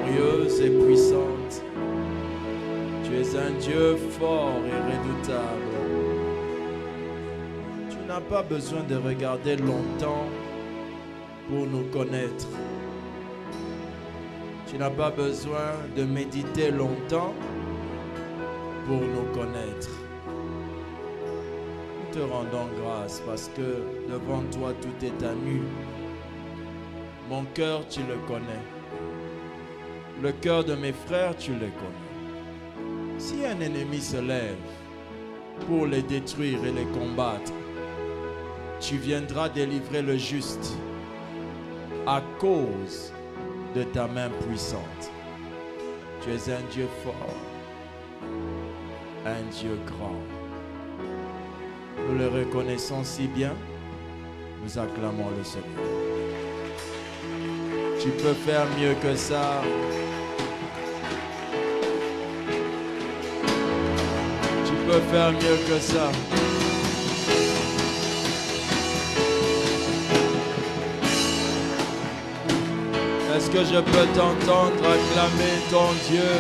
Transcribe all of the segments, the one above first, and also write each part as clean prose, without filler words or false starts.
glorieuse et puissante. Tu es un Dieu fort et redoutable. Tu n'as pas besoin de regarder longtemps pour nous connaître. Tu n'as pas besoin de méditer longtemps pour nous connaître. Nous te rendons grâce parce que devant toi tout est à nu. Mon cœur, tu le connais. Le cœur de mes frères, tu le connais. Si un ennemi se lève pour les détruire et les combattre, tu viendras délivrer le juste à cause de ta main puissante. Tu es un Dieu fort, un Dieu grand. Nous le reconnaissons si bien, nous acclamons le Seigneur. Tu peux faire mieux que ça. Tu peux faire mieux que ça. Est-ce que je peux t'entendre acclamer ton Dieu?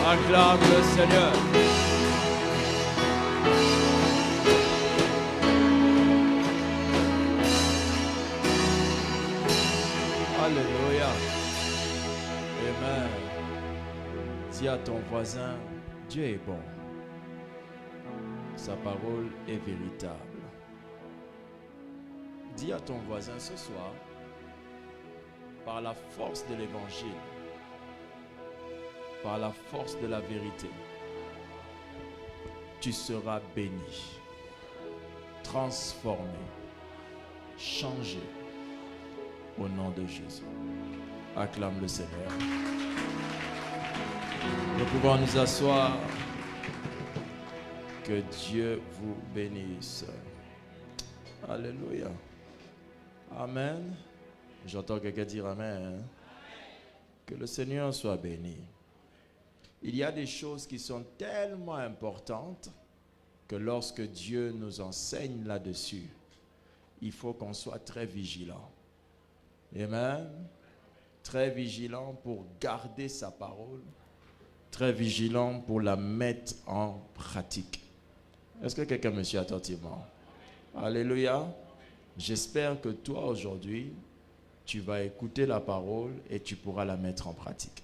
Acclame le Seigneur. Alléluia. Amen. Dis à ton voisin, Dieu est bon. Sa parole est véritable. Dis à ton voisin ce soir, par la force de l'évangile, par la force de la vérité, tu seras béni, transformé, changé au nom de Jésus. Acclame le Seigneur. Nous pouvons nous asseoir. Que Dieu vous bénisse. Alléluia. Amen. J'entends quelqu'un dire Amen. Que le Seigneur soit béni. Il y a des choses qui sont tellement importantes que lorsque Dieu nous enseigne là-dessus, il faut qu'on soit très vigilant. Amen. Très vigilant pour garder sa parole. Très vigilant pour la mettre en pratique. Est-ce que quelqu'un me suit attentivement? Alléluia. J'espère que toi aujourd'hui, tu vas écouter la parole et tu pourras la mettre en pratique.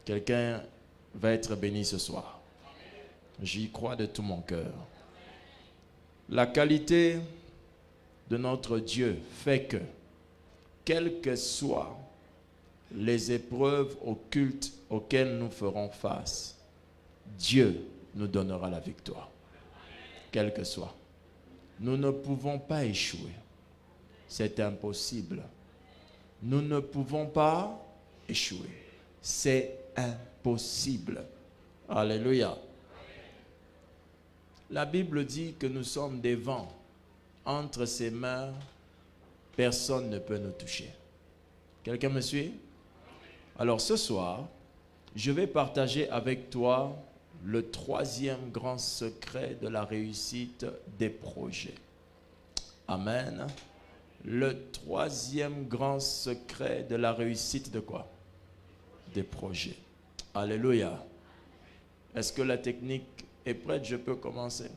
Quelqu'un va être béni ce soir. J'y crois de tout mon cœur. La qualité de notre Dieu fait que, quelles que soient les épreuves occultes auxquelles nous ferons face, Dieu nous donnera la victoire. Quelle que soit. Nous ne pouvons pas échouer. C'est impossible. Nous ne pouvons pas échouer. C'est impossible. Alléluia. La Bible dit que nous sommes des vents. Entre ses mains, personne ne peut nous toucher. Quelqu'un me suit? Alors ce soir, je vais partager avec toi le troisième grand secret de la réussite des projets. Amen. Le troisième grand secret de la réussite de quoi? Des projets. Alléluia. Est-ce que la technique est prête? Je peux commencer.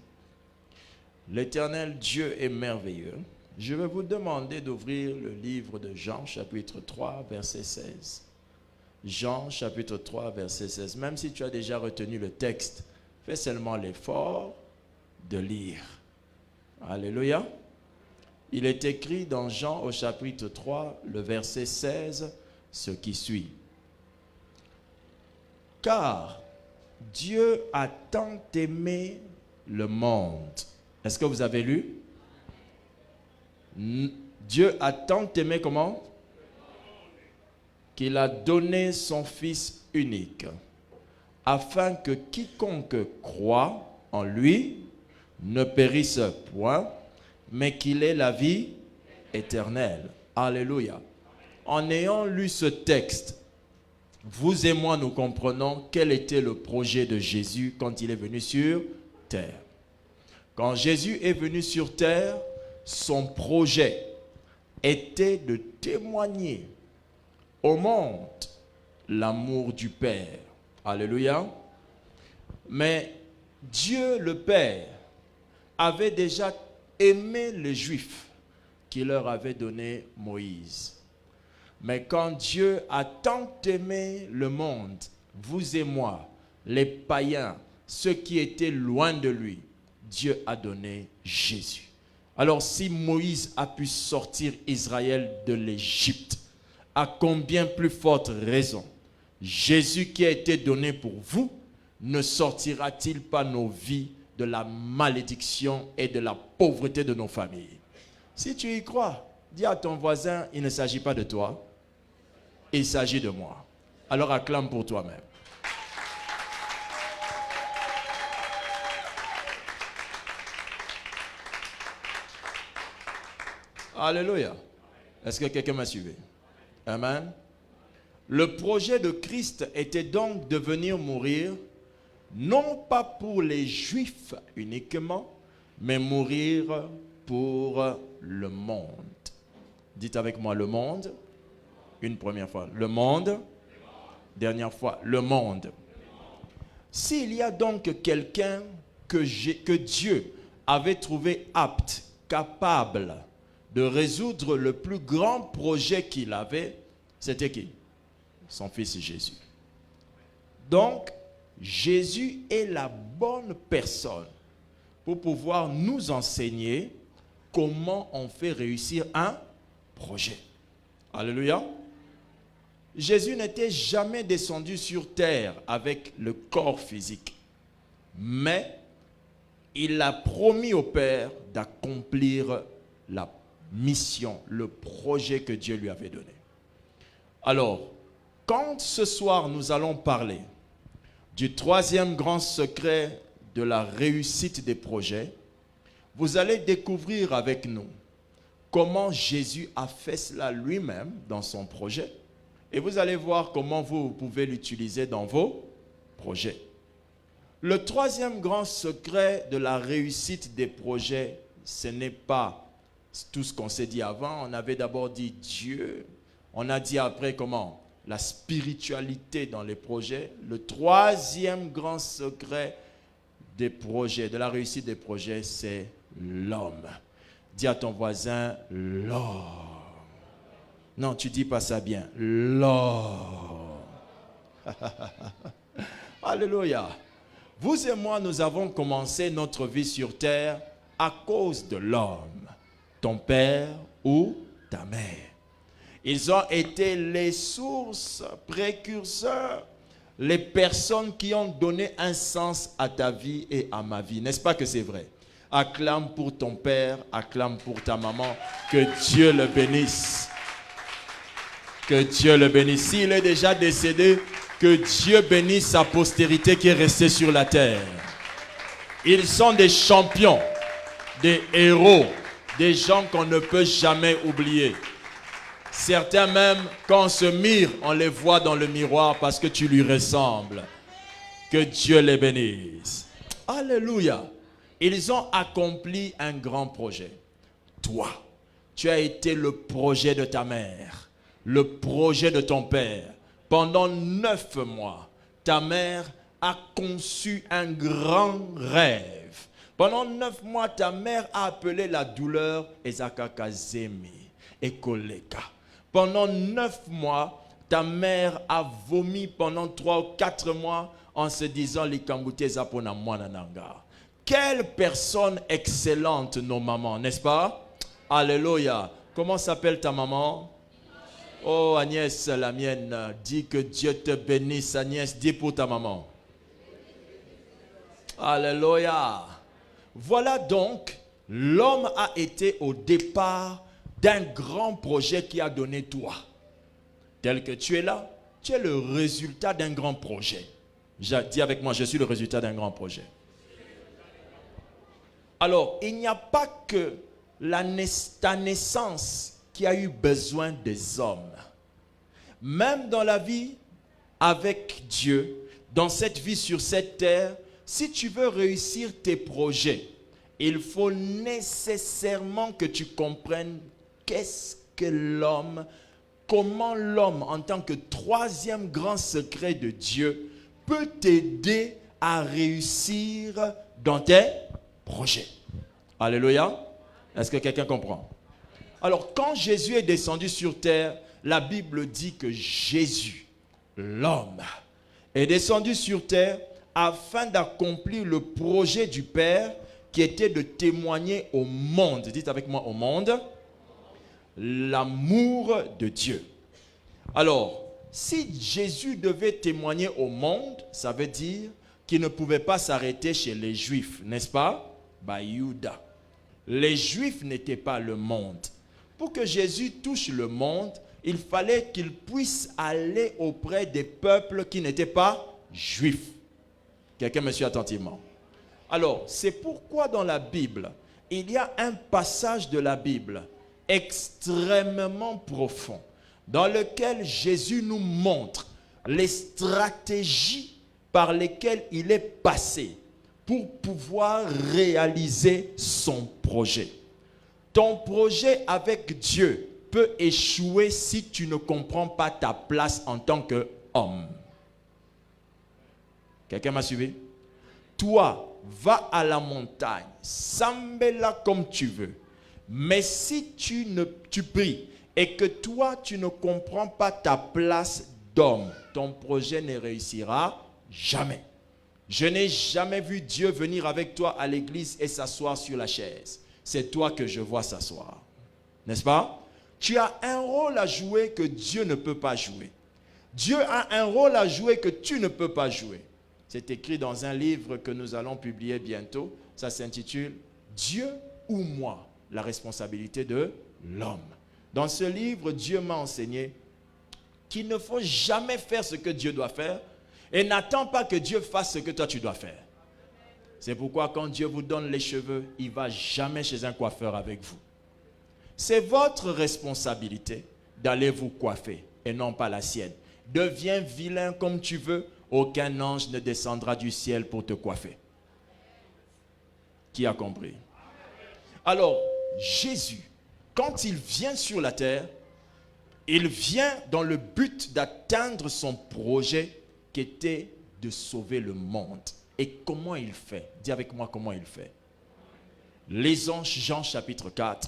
L'Éternel Dieu est merveilleux. Je vais vous demander d'ouvrir le livre de Jean, chapitre 3, verset 16. Jean, chapitre 3, verset 16. Même si tu as déjà retenu le texte, fais seulement l'effort de lire. Alléluia. Il est écrit dans Jean au chapitre 3, le verset 16, ce qui suit. Car Dieu a tant aimé le monde. Est-ce que vous avez lu? Dieu a tant aimé comment? Qu'il a donné son Fils unique, afin que quiconque croit en lui ne périsse point, mais qu'il ait la vie éternelle. Alléluia. En ayant lu ce texte, vous et moi, nous comprenons quel était le projet de Jésus quand il est venu sur terre. Quand Jésus est venu sur terre, son projet était de témoigner au monde l'amour du Père. Alléluia. Mais Dieu le Père avait déjà aimé les Juifs qui leur avait donné Moïse. Mais quand Dieu a tant aimé le monde, vous et moi, les païens, ceux qui étaient loin de lui, Dieu a donné Jésus. Alors si Moïse a pu sortir Israël de l'Égypte, à combien plus forte raison Jésus qui a été donné pour vous ne sortira-t-il pas nos vies de la malédiction et de la pauvreté de nos familles? Si tu y crois, dis à ton voisin, il ne s'agit pas de toi, il s'agit de moi. Alors acclame pour toi-même. Alléluia. Est-ce que quelqu'un m'a suivi? Amen. Le projet de Christ était donc de venir mourir, non pas pour les Juifs uniquement, mais mourir pour le monde. Dites avec moi le monde. Une première fois. Le monde. Dernière fois. Le monde. S'il y a donc quelqu'un que Dieu avait trouvé apte, capable de résoudre le plus grand projet qu'il avait, c'était qui? Son fils Jésus. Donc, Jésus est la bonne personne pour pouvoir nous enseigner comment on fait réussir un projet. Alléluia. Jésus n'était jamais descendu sur terre avec le corps physique, mais il a promis au Père d'accomplir la mission, le projet que Dieu lui avait donné. Alors, quand ce soir nous allons parler du troisième grand secret de la réussite des projets, vous allez découvrir avec nous comment Jésus a fait cela lui-même dans son projet. Et vous allez voir comment vous pouvez l'utiliser dans vos projets. Le troisième grand secret de la réussite des projets, ce n'est pas tout ce qu'on s'est dit avant. On avait d'abord dit Dieu. On a dit après comment? La spiritualité dans les projets. Le troisième grand secret des projets, de la réussite des projets, c'est l'homme. Dis à ton voisin, l'homme. Non, tu ne dis pas ça bien. L'homme. Alléluia. Vous et moi, nous avons commencé notre vie sur terre à cause de l'homme. Ton père ou ta mère. Ils ont été les sources, précurseurs, les personnes qui ont donné un sens à ta vie et à ma vie. N'est-ce pas que c'est vrai? Acclame pour ton père, acclame pour ta maman. Que Dieu le bénisse. Que Dieu le bénisse. S'il est déjà décédé, que Dieu bénisse sa postérité qui est restée sur la terre. Ils sont des champions, des héros, des gens qu'on ne peut jamais oublier. Certains même, quand on se mire, on les voit dans le miroir parce que tu lui ressembles. Que Dieu les bénisse. Alléluia. Ils ont accompli un grand projet. Toi, tu as été le projet de ta mère, le projet de ton père. Pendant 9 mois, ta mère a conçu un grand rêve. Pendant 9 mois, ta mère a appelé la douleur Ezakakazemi et Koleka. Pendant 9 mois, ta mère a vomi pendant 3 ou 4 mois en se disant Likambute Zapona Mwanananga. Quelle personne excellente nos mamans, n'est-ce pas? Alléluia. Comment s'appelle ta maman? Oh Agnès, la mienne, dis que Dieu te bénisse. Agnès, dis pour ta maman. Alléluia. Voilà donc, l'homme a été au départ d'un grand projet qui a donné toi. Tel que tu es là, tu es le résultat d'un grand projet. Dis avec moi, je suis le résultat d'un grand projet. Alors, il n'y a pas que ta naissance qui a eu besoin des hommes. Même dans la vie avec Dieu, dans cette vie sur cette terre, si tu veux réussir tes projets, il faut nécessairement que tu comprennes qu'est-ce l'homme, comment l'homme, en tant que troisième grand secret de Dieu, peut t'aider à réussir dans tes projets. Alléluia. Est-ce que quelqu'un comprend? Alors, quand Jésus est descendu sur terre, la Bible dit que Jésus, l'homme, est descendu sur terre afin d'accomplir le projet du Père qui était de témoigner au monde, dites avec moi au monde, l'amour de Dieu. Alors, si Jésus devait témoigner au monde, ça veut dire qu'il ne pouvait pas s'arrêter chez les Juifs, n'est-ce pas? Bayouda. Les Juifs n'étaient pas le monde. Pour que Jésus touche le monde, il fallait qu'il puisse aller auprès des peuples qui n'étaient pas juifs. Quelqu'un me suit attentivement? Alors, c'est pourquoi dans la Bible, il y a un passage de la Bible extrêmement profond dans lequel Jésus nous montre les stratégies par lesquelles il est passé pour pouvoir réaliser son projet. Ton projet avec Dieu peut échouer si tu ne comprends pas ta place en tant qu'homme. Quelqu'un m'a suivi? Toi, va à la montagne, sambela comme tu veux. Mais si tu pries et que toi, tu ne comprends pas ta place d'homme, ton projet ne réussira jamais. Je n'ai jamais vu Dieu venir avec toi à l'église et s'asseoir sur la chaise. C'est toi que je vois s'asseoir. N'est-ce pas? Tu as un rôle à jouer que Dieu ne peut pas jouer. Dieu a un rôle à jouer que tu ne peux pas jouer. C'est écrit dans un livre que nous allons publier bientôt. Ça s'intitule « Dieu ou moi, la responsabilité de l'homme ». Dans ce livre, Dieu m'a enseigné qu'il ne faut jamais faire ce que Dieu doit faire et n'attends pas que Dieu fasse ce que toi tu dois faire. C'est pourquoi quand Dieu vous donne les cheveux, il ne va jamais chez un coiffeur avec vous. C'est votre responsabilité d'aller vous coiffer et non pas la sienne. Deviens vilain comme tu veux, aucun ange ne descendra du ciel pour te coiffer. Qui a compris? Alors, Jésus, quand il vient sur la terre, il vient dans le but d'atteindre son projet qui était de sauver le monde. Et comment il fait? Dis avec moi comment il fait. Lisons Jean chapitre 4.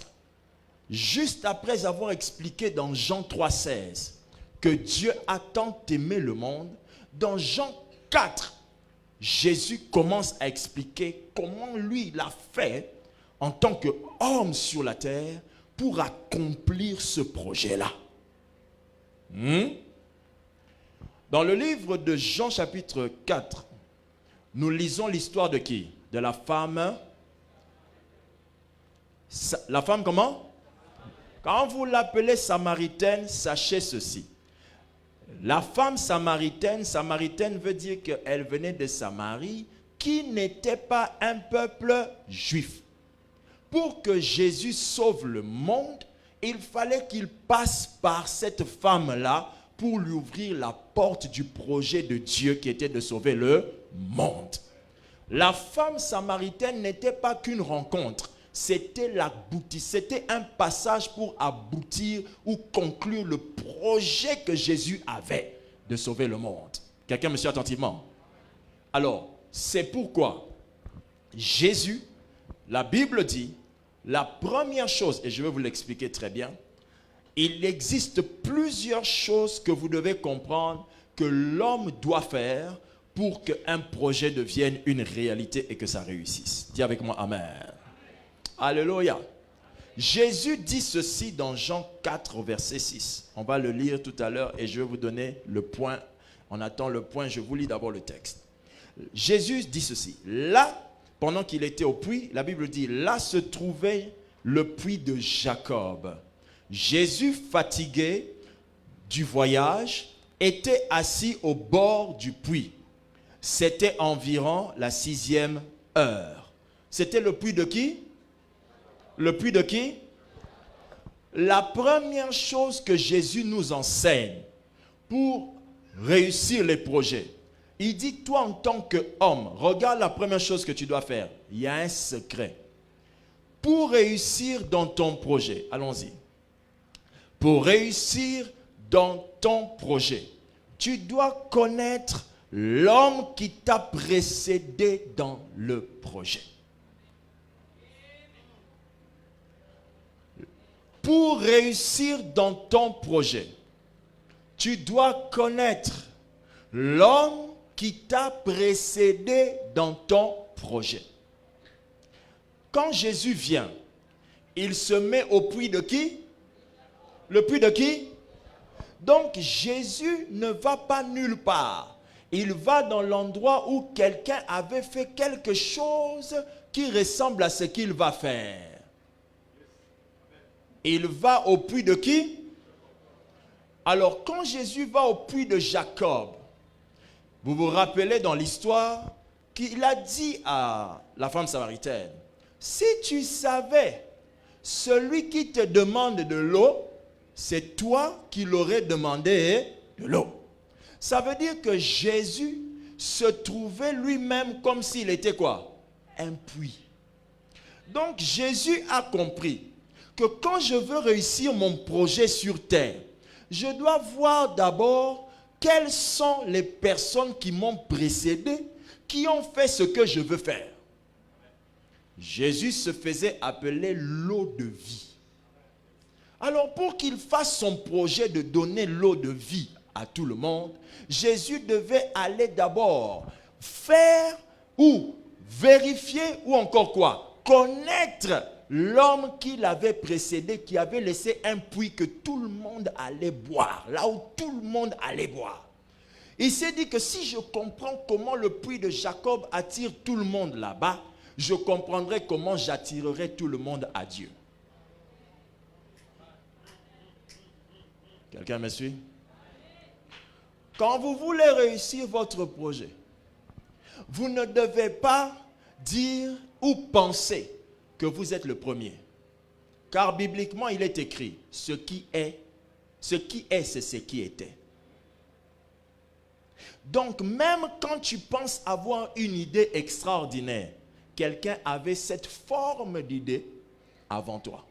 Juste après avoir expliqué dans Jean 3,16 que Dieu a tant aimé le monde, dans Jean 4, Jésus commence à expliquer comment lui il a fait en tant qu'homme sur la terre pour accomplir ce projet-là. Dans le livre de Jean chapitre 4, nous lisons l'histoire de qui? De la femme. La femme comment? Quand vous l'appelez samaritaine, sachez ceci. La femme samaritaine veut dire qu'elle venait de Samarie, qui n'était pas un peuple juif. Pour que Jésus sauve le monde, il fallait qu'il passe par cette femme-là pour lui ouvrir la porte du projet de Dieu qui était de sauver le monde. La femme samaritaine n'était pas qu'une rencontre, c'était un passage pour aboutir ou conclure le projet que Jésus avait de sauver le monde. Quelqu'un me suit attentivement? Alors, c'est pourquoi Jésus, la Bible dit, la première chose, et je vais vous l'expliquer très bien, il existe plusieurs choses que vous devez comprendre que l'homme doit faire pour qu'un projet devienne une réalité et que ça réussisse. Dis avec moi Amen. Alléluia. Jésus dit ceci dans Jean 4, verset 6. On va le lire tout à l'heure et je vais vous donner le point. On attend le point, je vous lis d'abord le texte. Jésus dit ceci. Là, pendant qu'il était au puits, la Bible dit, là se trouvait le puits de Jacob. Jésus, fatigué du voyage, était assis au bord du puits. C'était environ la 6e heure. C'était le puits de qui? Le puits de qui? La première chose que Jésus nous enseigne pour réussir les projets, il dit, toi en tant qu'homme, regarde la première chose que tu dois faire. Il y a un secret. Pour réussir dans ton projet, allons-y. Pour réussir dans ton projet, tu dois connaître l'homme qui t'a précédé dans le projet. Pour réussir dans ton projet, tu dois connaître l'homme qui t'a précédé dans ton projet. Quand Jésus vient, il se met au puits de qui? Le puits de qui? Donc Jésus ne va pas nulle part. Il va dans l'endroit où quelqu'un avait fait quelque chose qui ressemble à ce qu'il va faire. Il va au puits de qui? Alors quand Jésus va au puits de Jacob, vous vous rappelez dans l'histoire qu'il a dit à la femme samaritaine, si tu savais, celui qui te demande de l'eau, c'est toi qui l'aurais demandé de l'eau. Ça veut dire que Jésus se trouvait lui-même comme s'il était quoi? Un puits. Donc Jésus a compris que quand je veux réussir mon projet sur terre, je dois voir d'abord quelles sont les personnes qui m'ont précédé, qui ont fait ce que je veux faire. Jésus se faisait appeler l'eau de vie. Alors pour qu'il fasse son projet de donner l'eau de vie à tout le monde, Jésus devait aller d'abord faire ou vérifier ou encore quoi? Connaître l'homme qui l'avait précédé, qui avait laissé un puits que tout le monde allait boire, là où tout le monde allait boire. Il s'est dit que si je comprends comment le puits de Jacob attire tout le monde là-bas, je comprendrai comment j'attirerai tout le monde à Dieu. Quelqu'un me suit? Quand vous voulez réussir votre projet, vous ne devez pas dire ou penser que vous êtes le premier. Car bibliquement, il est écrit, ce qui est, c'est ce qui était. Donc, même quand tu penses avoir une idée extraordinaire, quelqu'un avait cette forme d'idée avant toi.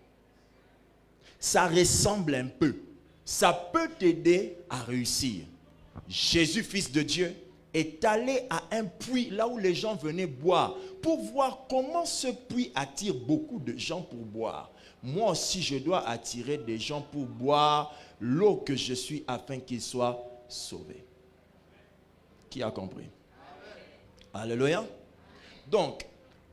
Ça ressemble un peu. Ça peut t'aider à réussir. Jésus, fils de Dieu, est allé à un puits là où les gens venaient boire pour voir comment ce puits attire beaucoup de gens pour boire. Moi aussi, je dois attirer des gens pour boire l'eau que je suis afin qu'ils soient sauvés. Qui a compris? Alléluia. Donc,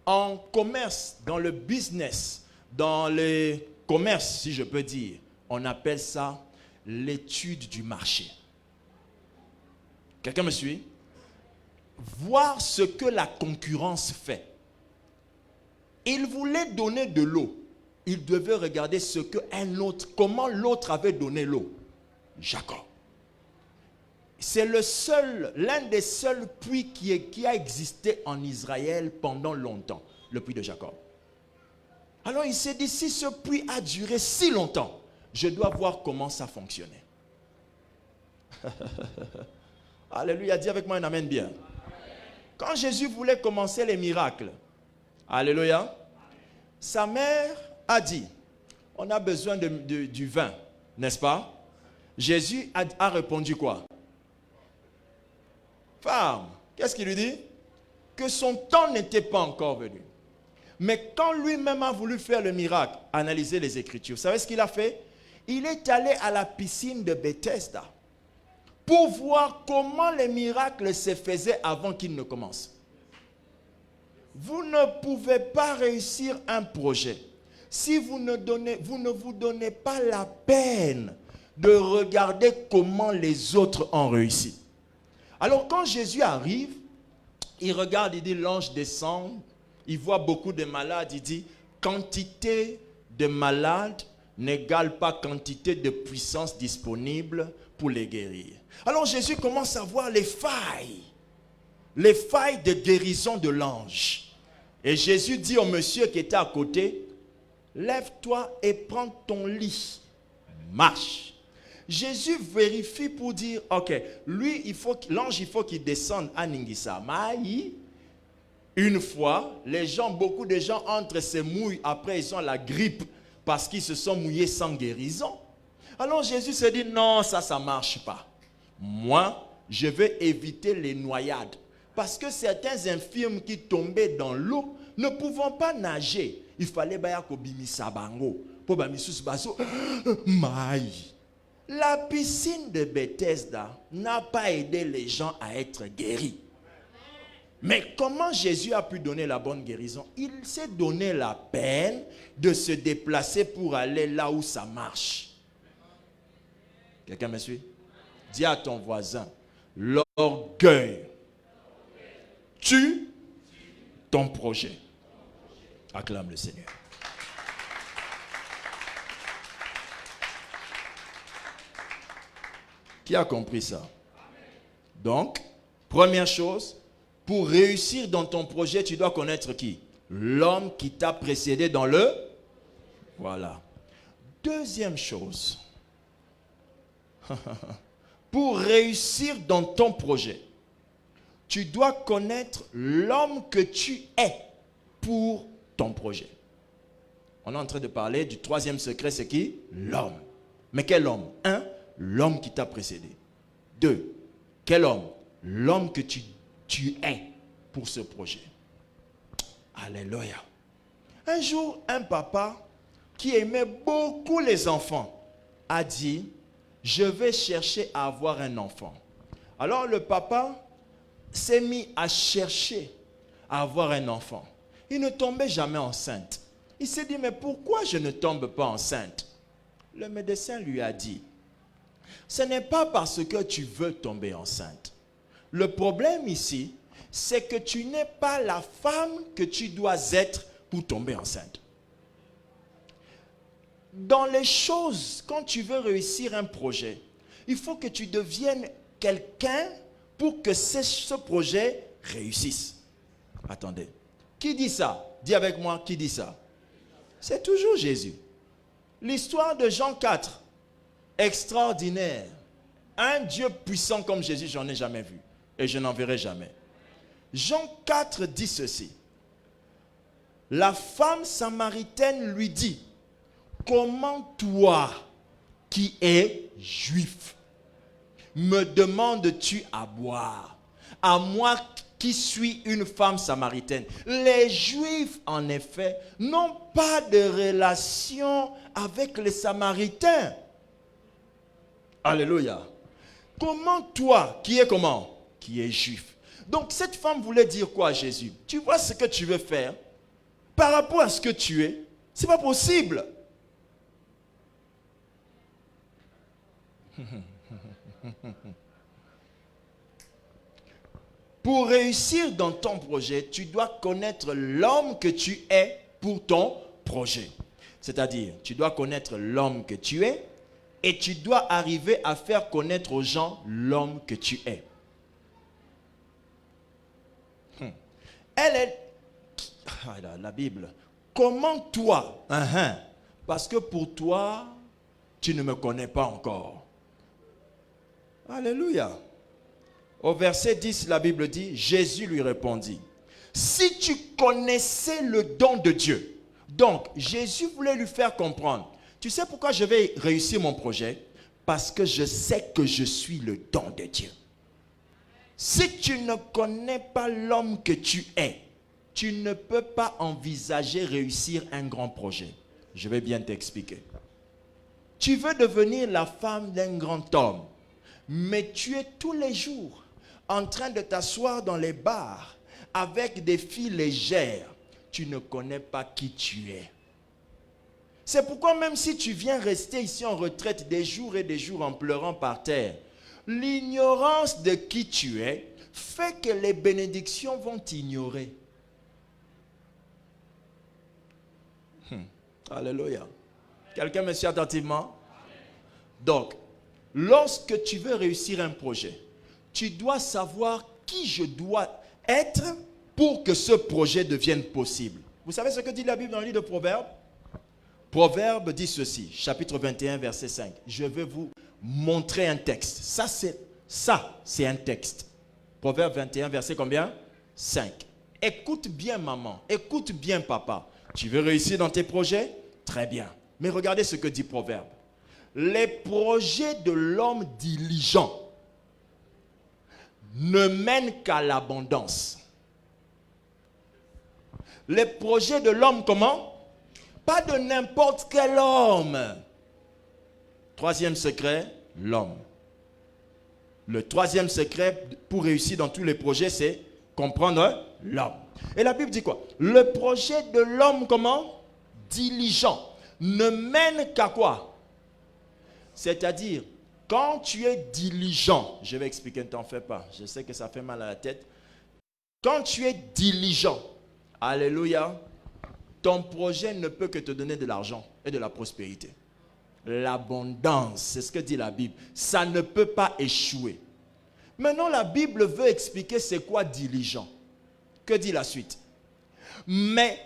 en commerce, dans le business, dans le commerce, si je peux dire, on appelle ça l'étude du marché. Quelqu'un me suit? Voir ce que la concurrence fait. Il voulait donner de l'eau. Il devait regarder ce que comment l'autre avait donné l'eau. Jacob. C'est l'un des seuls puits qui a existé en Israël pendant longtemps, le puits de Jacob. Alors il s'est dit, si ce puits a duré si longtemps, je dois voir comment ça fonctionnait. Alléluia, dis avec moi un amen bien. Quand Jésus voulait commencer les miracles, alléluia, sa mère a dit, on a besoin du vin, n'est-ce pas? Jésus a répondu quoi? Femme, qu'est-ce qu'il lui dit? Que son temps n'était pas encore venu. Mais quand lui-même a voulu faire le miracle, analyser les Écritures, vous savez ce qu'il a fait? Il est allé à la piscine de Bethesda pour voir comment les miracles se faisaient avant qu'ils ne commencent. Vous ne pouvez pas réussir un projet si vous ne vous donnez pas la peine de regarder comment les autres ont réussi. Alors quand Jésus arrive, il regarde, il dit, l'ange descend, il voit beaucoup de malades, il dit, quantité de malades n'égale pas quantité de puissance disponible pour les guérir. Alors Jésus commence à voir les failles de guérison de l'ange. Et Jésus dit au monsieur qui était à côté, lève-toi et prends ton lit, marche. Jésus vérifie pour dire, ok, lui, l'ange, il faut qu'il descende à Ningisa. Mais une fois, beaucoup de gens entrent, se mouillent, après ils ont la grippe parce qu'ils se sont mouillés sans guérison. Alors Jésus se dit, non, ça ne marche pas. Moi, je vais éviter les noyades. Parce que certains infirmes qui tombaient dans l'eau ne pouvant pas nager, il fallait bimisa bango. La piscine de Bethesda n'a pas aidé les gens à être guéris. Mais comment Jésus a pu donner la bonne guérison? Il s'est donné la peine de se déplacer pour aller là où ça marche. Quelqu'un me suit? Dis à ton voisin, l'orgueil tue ton projet. Acclame le Seigneur. Qui a compris ça? Donc, première chose, pour réussir dans ton projet, tu dois connaître qui? L'homme qui t'a précédé dans le... Voilà. Deuxième chose, pour réussir dans ton projet, tu dois connaître l'homme que tu es pour ton projet. On est en train de parler du troisième secret, c'est qui? L'homme. Mais quel homme? Un, l'homme qui t'a précédé. Deux, quel homme? L'homme que tu es pour ce projet. Alléluia. Un jour, un papa qui aimait beaucoup les enfants a dit, je vais chercher à avoir un enfant. Alors le papa s'est mis à chercher à avoir un enfant. Il ne tombait jamais enceinte. Il s'est dit, mais pourquoi je ne tombe pas enceinte? Le médecin lui a dit, ce n'est pas parce que tu veux tomber enceinte. Le problème ici, c'est que tu n'es pas la femme que tu dois être pour tomber enceinte. Dans les choses, quand tu veux réussir un projet, il faut que tu deviennes quelqu'un pour que ce projet réussisse. Attendez. Qui dit ça? Dis avec moi, qui dit ça? C'est toujours Jésus. L'histoire de Jean 4, extraordinaire. Un Dieu puissant comme Jésus, j'en ai jamais vu. Et je n'en verrai jamais. Jean 4 dit ceci. La femme samaritaine lui dit, comment toi, qui es juif, me demandes-tu à boire? À moi qui suis une femme samaritaine. Les Juifs, en effet, n'ont pas de relation avec les Samaritains. Alléluia. Comment toi, qui es comment? Qui es juif. Donc cette femme voulait dire quoi à Jésus? Tu vois ce que tu veux faire par rapport à ce que tu es? C'est pas possible. Pour réussir dans ton projet, tu dois connaître l'homme que tu es pour ton projet. C'est-à-dire, tu dois connaître l'homme que tu es et tu dois arriver à faire connaître aux gens l'homme que tu es. Elle est... la Bible. Comment toi? Parce que pour toi, tu ne me connais pas encore. Alléluia. Au verset 10, la Bible dit, Jésus lui répondit, si tu connaissais le don de Dieu. Donc, Jésus voulait lui faire comprendre, tu sais pourquoi je vais réussir mon projet? Parce que je sais que je suis le don de Dieu. Si tu ne connais pas l'homme que tu es, tu ne peux pas envisager réussir un grand projet. Je vais bien t'expliquer. Tu veux devenir la femme d'un grand homme, mais tu es tous les jours en train de t'asseoir dans les bars avec des filles légères. Tu ne connais pas qui tu es. C'est pourquoi même si tu viens rester ici en retraite des jours et des jours en pleurant par terre, l'ignorance de qui tu es fait que les bénédictions vont t'ignorer. Alléluia. Quelqu'un me suit attentivement? Donc, lorsque tu veux réussir un projet, tu dois savoir qui je dois être pour que ce projet devienne possible. Vous savez ce que dit la Bible dans le livre de Proverbes? Proverbe dit ceci, chapitre 21, verset 5. Je vais vous montrer un texte. Ça, c'est un texte. Proverbe 21, verset combien? 5. Écoute bien maman, écoute bien papa. Tu veux réussir dans tes projets? Très bien. Mais regardez ce que dit Proverbe. les projets de l'homme diligent ne mènent qu'à l'abondance. Les projets de l'homme comment? Pas de n'importe quel homme. Troisième secret, l'homme. Le troisième secret pour réussir dans tous les projets, c'est comprendre l'homme. Et la Bible dit quoi? Le projet de l'homme comment? Diligent. Ne mène qu'à quoi? C'est-à-dire, quand tu es diligent, je vais expliquer, ne t'en fais pas, je sais que ça fait mal à la tête. Quand tu es diligent, alléluia, ton projet ne peut que te donner de l'argent et de la prospérité. L'abondance, c'est ce que dit la Bible. Ça ne peut pas échouer. Maintenant, la Bible veut expliquer c'est quoi diligent. Que dit la suite? Mais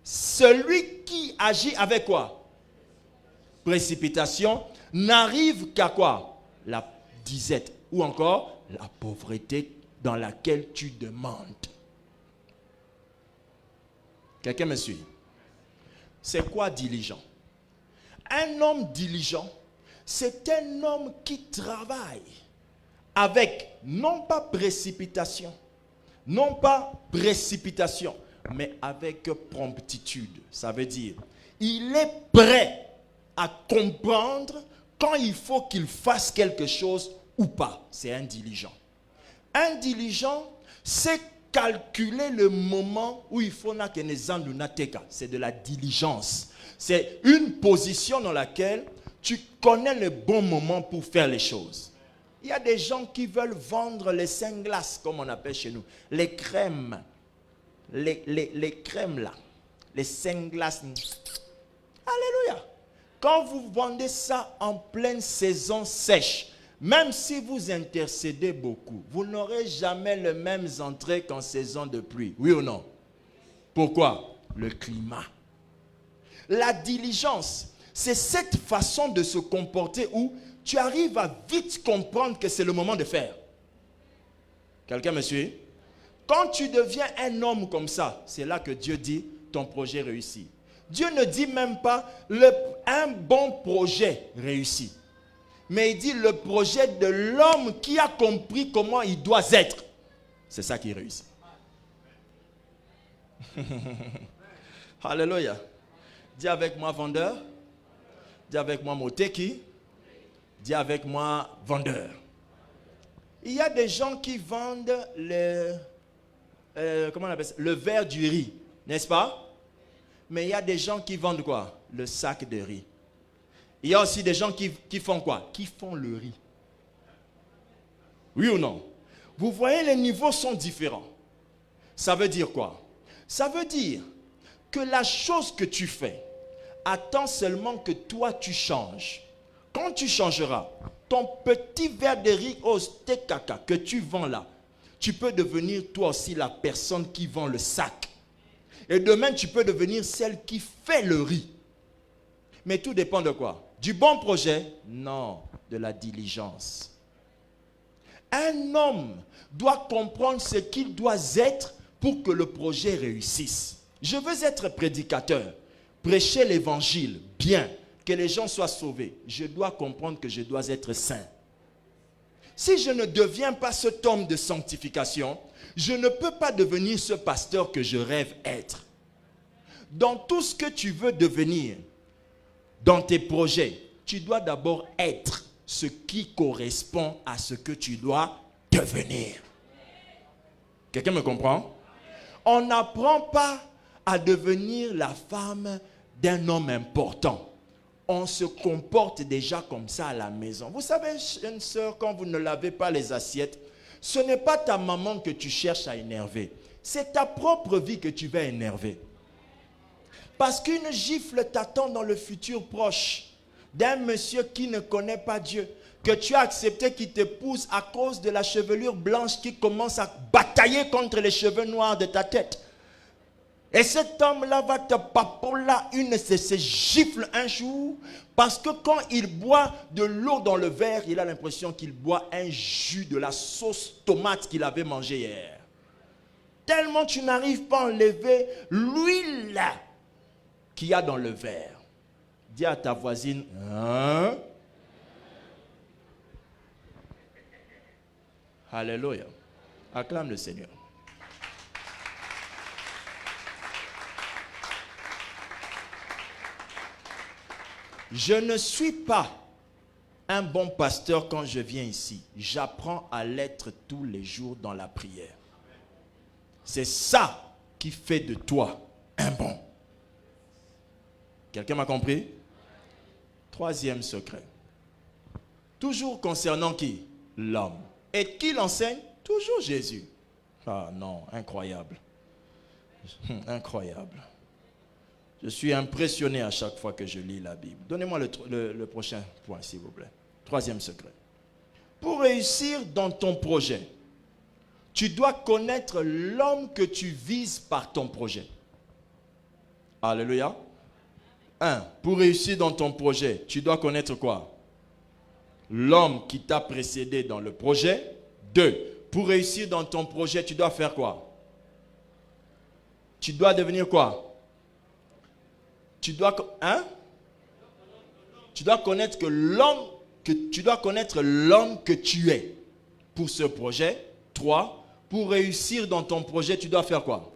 celui qui agit avec quoi? Précipitation, n'arrive qu'à quoi? La disette ou encore la pauvreté dans laquelle tu demandes. Quelqu'un me suit? C'est quoi diligent? Un homme diligent, c'est un homme qui travaille avec non pas précipitation, mais avec promptitude. Ça veut dire, il est prêt à comprendre quand il faut qu'il fasse quelque chose ou pas. C'est un diligent. Un diligent, c'est calculer le moment où il faut c'est de la diligence. C'est une position dans laquelle tu connais le bon moment pour faire les choses. Il y a des gens qui veulent vendre les seins glaces, comme on appelle chez nous. Les crèmes. Les crèmes là. Les seins glaces. Alléluia. Quand vous vendez ça en pleine saison sèche, même si vous intercédez beaucoup, vous n'aurez jamais les mêmes entrées qu'en saison de pluie. Oui ou non? Pourquoi? Le climat. La diligence, c'est cette façon de se comporter où tu arrives à vite comprendre que c'est le moment de faire. Quelqu'un me suit? Quand tu deviens un homme comme ça, c'est là que Dieu dit ton projet réussit. Dieu ne dit même pas un bon projet réussi. Mais il dit le projet de l'homme qui a compris comment il doit être. C'est ça qui réussit. Alléluia. Dis avec moi vendeur. Dis avec moi moteki. Dis avec moi vendeur. Il y a des gens qui vendent comment on appelle ça? Le verre du riz, n'est-ce pas? Mais il y a des gens qui vendent quoi? Le sac de riz. Il y a aussi des gens qui font quoi? Qui font le riz. Oui ou non? Vous voyez, les niveaux sont différents. Ça veut dire quoi? Ça veut dire que la chose que tu fais, attends seulement que toi tu changes. Quand tu changeras, ton petit verre de riz au steak caca que tu vends là, tu peux devenir toi aussi la personne qui vend le sac. Et demain, tu peux devenir celle qui fait le riz. Mais tout dépend de quoi? Du bon projet? Non, de la diligence. Un homme doit comprendre ce qu'il doit être pour que le projet réussisse. Je veux être prédicateur, prêcher l'évangile, bien, que les gens soient sauvés. Je dois comprendre que je dois être saint. Si je ne deviens pas cet homme de sanctification, je ne peux pas devenir ce pasteur que je rêve être. Dans tout ce que tu veux devenir, dans tes projets, tu dois d'abord être ce qui correspond à ce que tu dois devenir. Quelqu'un me comprend? On n'apprend pas à devenir la femme d'un homme important. On se comporte déjà comme ça à la maison. Vous savez, une soeur, quand vous ne lavez pas les assiettes, ce n'est pas ta maman que tu cherches à énerver. C'est ta propre vie que tu vas énerver. Parce qu'une gifle t'attend dans le futur proche d'un monsieur qui ne connaît pas Dieu, que tu as accepté qu'il t'épouse à cause de la chevelure blanche qui commence à batailler contre les cheveux noirs de ta tête. Et cet homme-là va te papoler une de ces gifles un jour, parce que quand il boit de l'eau dans le verre, il a l'impression qu'il boit un jus de la sauce tomate qu'il avait mangé hier. Tellement tu n'arrives pas à enlever l'huile qu'il y a dans le verre. Dis à ta voisine, hein? Alléluia. Acclame le Seigneur. Je ne suis pas un bon pasteur quand je viens ici. J'apprends à l'être tous les jours dans la prière. C'est ça qui fait de toi un bon. Quelqu'un m'a compris? Troisième secret. Toujours concernant qui? L'homme. Et qui l'enseigne? Toujours Jésus. Ah non, incroyable. Incroyable. Je suis impressionné à chaque fois que je lis la Bible. Donnez-moi le prochain point, s'il vous plaît. Troisième secret. Pour réussir dans ton projet, tu dois connaître l'homme que tu vises par ton projet. Alléluia. 1. Pour réussir dans ton projet, tu dois connaître quoi? L'homme qui t'a précédé dans le projet. 2. Pour réussir dans ton projet, tu dois faire quoi? Tu dois devenir quoi? Tu dois connaître l'homme que tu es pour ce projet. 3. Pour réussir dans ton projet, tu dois faire quoi?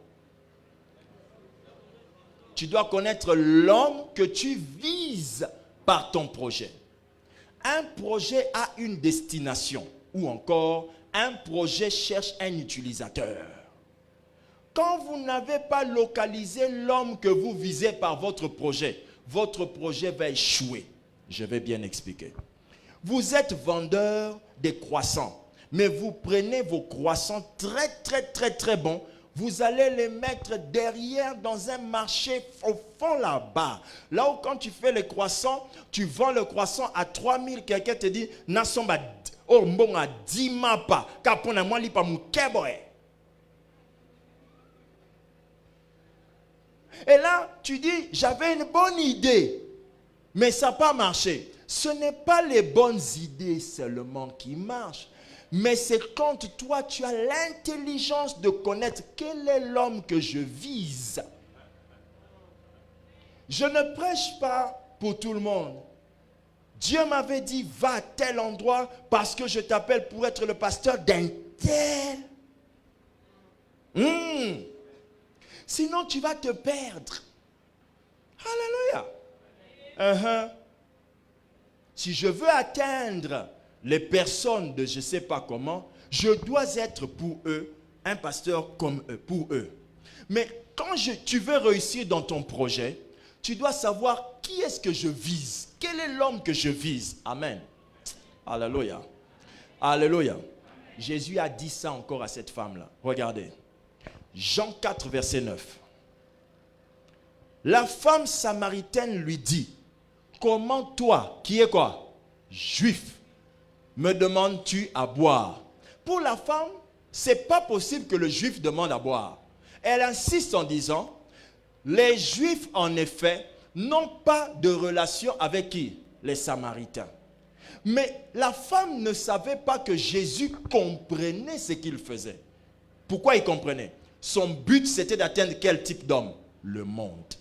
Tu dois connaître l'homme que tu vises par ton projet. Un projet a une destination, ou encore un projet cherche un utilisateur. Quand vous n'avez pas localisé l'homme que vous visez par votre projet va échouer. Je vais bien expliquer. Vous êtes vendeur des croissants, mais vous prenez vos croissants très bons, vous allez les mettre derrière dans un marché au fond là-bas. Là où quand tu fais les croissants, tu vends le croissant à 3000, quelqu'un te dit, Nasomba, oh bon à 10 mapa, kapona moi li pa mukeboe. Et là, tu dis, j'avais une bonne idée, mais ça n'a pas marché. Ce n'est pas les bonnes idées seulement qui marchent, mais c'est quand toi, tu as l'intelligence de connaître quel est l'homme que je vise. Je ne prêche pas pour tout le monde. Dieu m'avait dit, va à tel endroit parce que je t'appelle pour être le pasteur d'un tel. Sinon, tu vas te perdre. Alléluia. Si je veux atteindre les personnes de je ne sais pas comment, je dois être pour eux un pasteur comme eux, pour eux. Mais quand tu veux réussir dans ton projet, tu dois savoir qui est-ce que je vise. Quel est l'homme que je vise? Amen. Alléluia. Alléluia. Jésus a dit ça encore à cette femme-là. Regardez. Jean 4, verset 9. La femme samaritaine lui dit, comment toi, qui es quoi? Juif, me demandes-tu à boire? Pour la femme, ce n'est pas possible que le juif demande à boire. Elle insiste en disant, les juifs en effet n'ont pas de relation avec qui? Les samaritains. Mais la femme ne savait pas que Jésus comprenait ce qu'il faisait. Pourquoi il comprenait? Son but, c'était d'atteindre quel type d'homme? Le monde.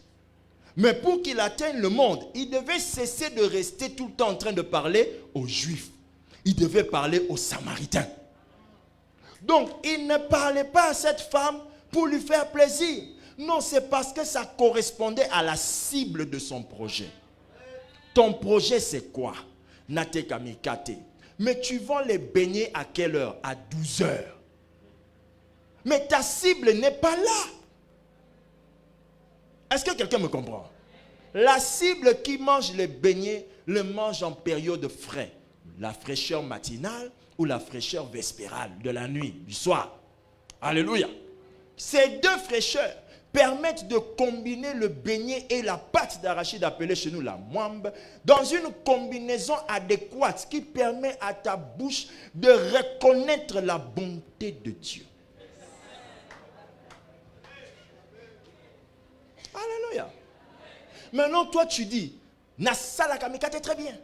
Mais pour qu'il atteigne le monde, il devait cesser de rester tout le temps en train de parler aux Juifs. Il devait parler aux Samaritains. Donc, il ne parlait pas à cette femme pour lui faire plaisir. Non, c'est parce que ça correspondait à la cible de son projet. Ton projet, c'est quoi? Nate kamikate. Mais tu vends les beignets à quelle heure? À 12 heures. Mais ta cible n'est pas là. Est-ce que quelqu'un me comprend? La cible qui mange les beignets le mange en période frais. La fraîcheur matinale ou la fraîcheur vespérale de la nuit, du soir. Alléluia. Ces deux fraîcheurs permettent de combiner le beignet et la pâte d'arachide appelée chez nous la mwambe dans une combinaison adéquate qui permet à ta bouche de reconnaître la bonté de Dieu. Alléluia. Maintenant, toi, tu dis, Nasala Kamikate, très bien.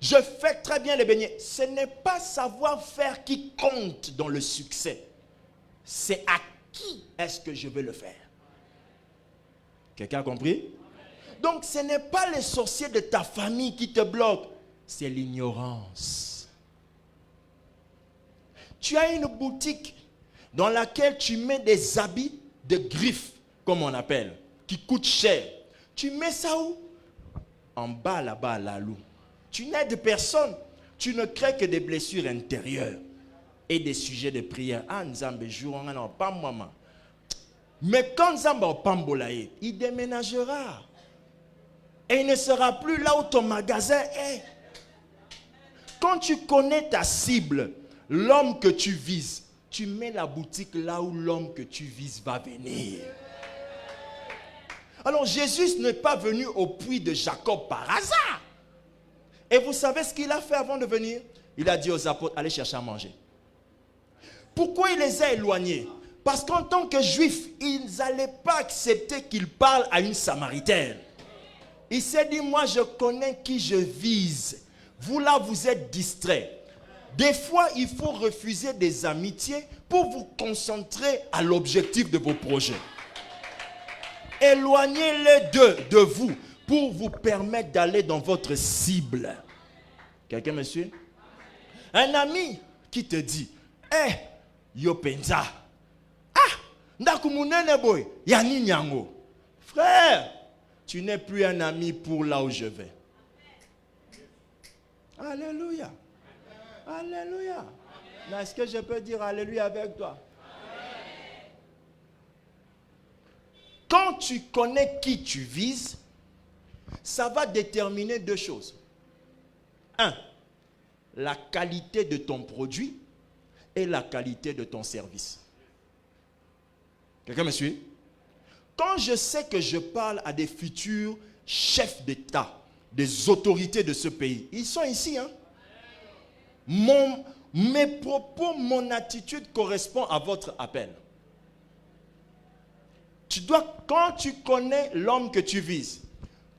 Je fais très bien les beignets. Ce n'est pas savoir-faire qui compte dans le succès. C'est à qui est-ce que je vais le faire. Quelqu'un a compris? Donc, ce n'est pas les sorciers de ta famille qui te bloquent. C'est l'ignorance. tu as une boutique dans laquelle tu mets des habits de griffes, comme on appelle, qui coûtent cher. Tu mets ça où? En bas, là-bas, à la loue. Tu n'aides personne. Tu ne crées que des blessures intérieures et des sujets de prière. Ah, Nzambe, jour, non, pas maman. Mais quand Nzambe pambolaye, il déménagera. Et il ne sera plus là où ton magasin est. Quand tu connais ta cible, l'homme que tu vises, tu mets la boutique là où l'homme que tu vises va venir. Alors Jésus n'est pas venu au puits de Jacob par hasard. Et vous savez ce qu'il a fait avant de venir? Il a dit aux apôtres, allez chercher à manger. Pourquoi il les a éloignés? Parce qu'en tant que juifs, ils n'allaient pas accepter qu'il parle à une Samaritaine. Il s'est dit, moi je connais qui je vise. Vous là, vous êtes distraits. Des fois, il faut refuser des amitiés pour vous concentrer à l'objectif de vos projets. Éloignez-les de vous pour vous permettre d'aller dans votre cible. Quelqu'un me suit? Un ami qui te dit, yo penza, boy, yani nyango. Frère, tu n'es plus un ami pour là où je vais. Alléluia. Alléluia. Est-ce que je peux dire alléluia avec toi? Quand tu connais qui tu vises, ça va déterminer deux choses. Un, la qualité de ton produit et la qualité de ton service. Quelqu'un me suit? Quand je sais que je parle à des futurs chefs d'État, des autorités de ce pays, ils sont ici, hein? Mes propos, mon attitude correspond à votre appel. Quand tu connais l'homme que tu vises,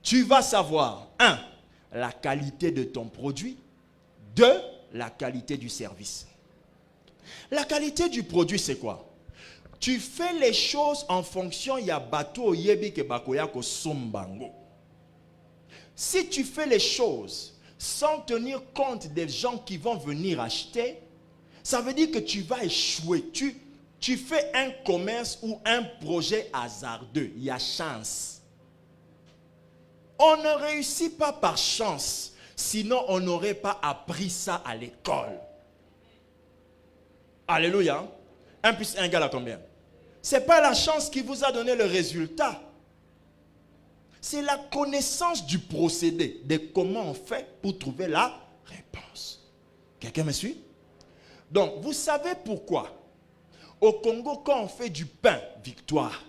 tu vas savoir, 1, la qualité de ton produit, 2, la qualité du service. La qualité du produit, c'est quoi? Tu fais les choses en fonction, il y a bateau, yebi ke bakoya ko sombango. Si tu fais les choses sans tenir compte des gens qui vont venir acheter, ça veut dire que tu vas échouer. Tu fais un commerce ou un projet hasardeux. Il y a chance. On ne réussit pas par chance. Sinon, on n'aurait pas appris ça à l'école. Alléluia. 1 plus 1 égale à combien? Ce n'est pas la chance qui vous a donné le résultat. C'est la connaissance du procédé, de comment on fait pour trouver la réponse. Quelqu'un me suit? Donc, vous savez pourquoi? Au Congo, quand on fait du pain, victoire,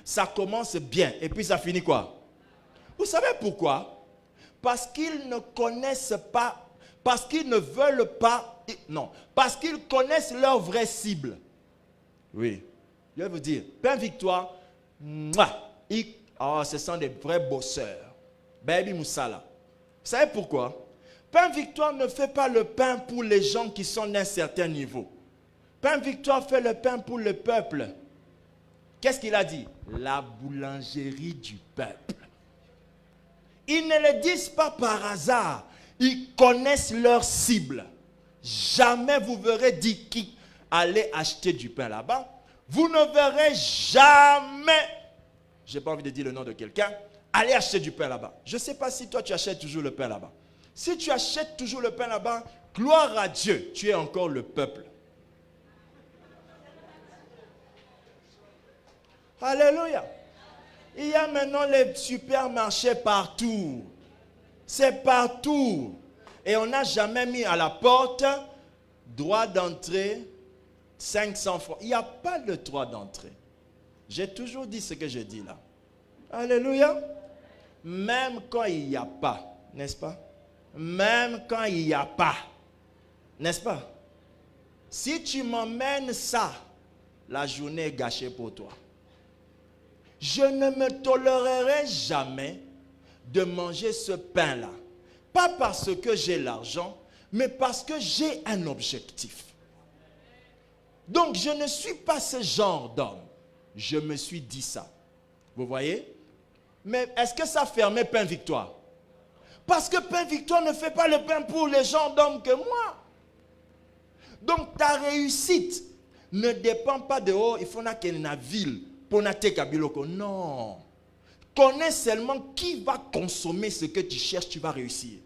ça commence bien et puis ça finit quoi? Vous savez pourquoi? Parce qu'ils ne connaissent pas, parce qu'ils ne veulent pas, non, parce qu'ils connaissent leur vraie cible. Oui, je vais vous dire, pain victoire, ce sont des vrais bosseurs. Baby Moussala. Vous savez pourquoi? Pain victoire ne fait pas le pain pour les gens qui sont d'un certain niveau. Pain victoire fait le pain pour le peuple. Qu'est-ce qu'il a dit? La boulangerie du peuple. Ils ne le disent pas par hasard. Ils connaissent leur cible. Jamais vous verrez dire qui allait acheter du pain là-bas. Vous ne verrez jamais, je n'ai pas envie de dire le nom de quelqu'un, aller acheter du pain là-bas. Je ne sais pas si toi tu achètes toujours le pain là-bas. Si tu achètes toujours le pain là-bas, gloire à Dieu, tu es encore le peuple. Alléluia. Il y a maintenant les supermarchés partout. C'est partout. Et on n'a jamais mis à la porte droit d'entrée 500 francs. Il n'y a pas de droit d'entrée. J'ai toujours dit ce que je dis là. Alléluia. Même quand il n'y a pas, n'est-ce pas? Même quand il n'y a pas, n'est-ce pas? Si tu m'emmènes ça, la journée est gâchée pour toi. Je ne me tolérerai jamais de manger ce pain-là. Pas parce que j'ai l'argent, mais parce que j'ai un objectif. Donc, je ne suis pas ce genre d'homme. Je me suis dit ça. Vous voyez? Mais est-ce que ça fermait Pain Victoire? Parce que Pain Victoire ne fait pas le pain pour les gens d'hommes que moi. Donc ta réussite ne dépend pas de oh, il faut que na ville pour na te kabiloko. Non. Connais seulement qui va consommer ce que tu cherches, tu vas réussir.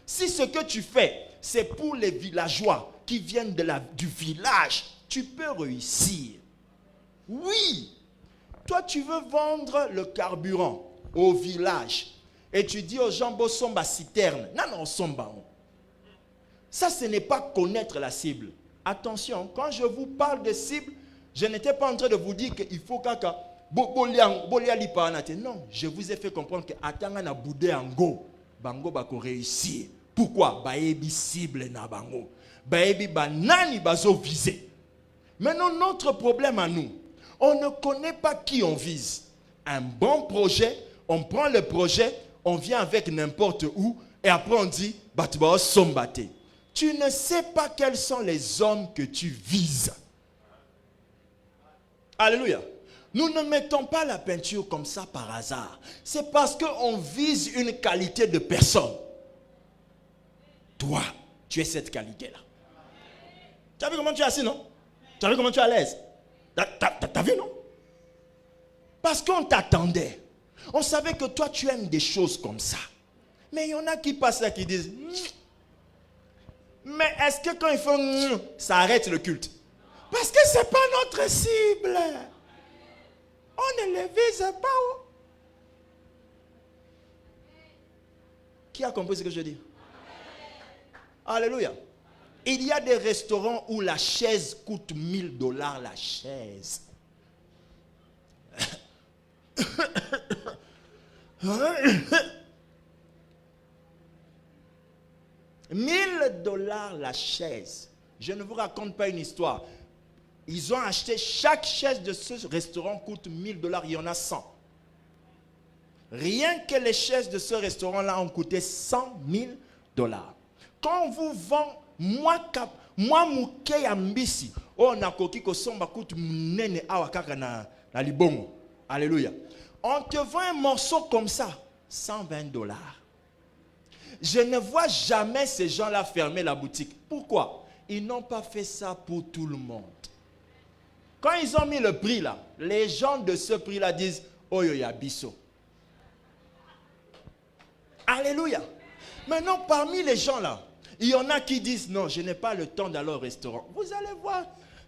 Si ce que tu fais, c'est pour les villageois qui viennent du village, tu peux réussir. Oui. Toi, tu veux vendre le carburant au village et tu dis aux gens, bon, somba citerne. Non, somba. Ça, ce n'est pas connaître la cible. Attention, quand je vous parle de cible, je n'étais pas en train de vous dire qu'il faut kaka. Non, je vous ai fait comprendre que atanga na boudé ango, bango bako réussir. Pourquoi? Baebi cible na bango. Baebi banani bazo viser. Maintenant, notre problème à nous, on ne connaît pas qui on vise. Un bon projet, on prend le projet, on vient avec n'importe où, et après on dit, batba sombate. Tu ne sais pas quels sont les hommes que tu vises. Alléluia. Nous ne mettons pas la peinture comme ça par hasard. C'est parce qu'on vise une qualité de personne. Toi, tu es cette qualité-là. Tu as vu comment tu es assis, non? Tu as vu comment tu es à l'aise? T'as vu, non? Parce qu'on t'attendait. On savait que toi, tu aimes des choses comme ça. Mais il y en a qui passent là, qui disent... Mais est-ce que quand ils font... ça arrête le culte? Parce que ce n'est pas notre cible. On ne les vise pas. Qui a compris ce que je dis? Alléluia. Il y a des restaurants où la chaise coûte $1000 la chaise. $1000 la chaise. Je ne vous raconte pas une histoire. Ils ont acheté, chaque chaise de ce restaurant coûte $1000. Il y en a 100. Rien que les chaises de ce restaurant-là ont coûté $100,000. Quand on vous vend, moi mouke ya mbisi, on a koki ko somba coûte nene awakaka na libongo. Alléluia. On te vend un morceau comme ça, $120. Je ne vois jamais ces gens-là fermer la boutique. Pourquoi? Ils n'ont pas fait ça pour tout le monde. Quand ils ont mis le prix là, les gens de ce prix-là disent Oyo ya biso. Alléluia. Maintenant, parmi les gens là, il y en a qui disent non, je n'ai pas le temps d'aller au restaurant. Vous allez voir,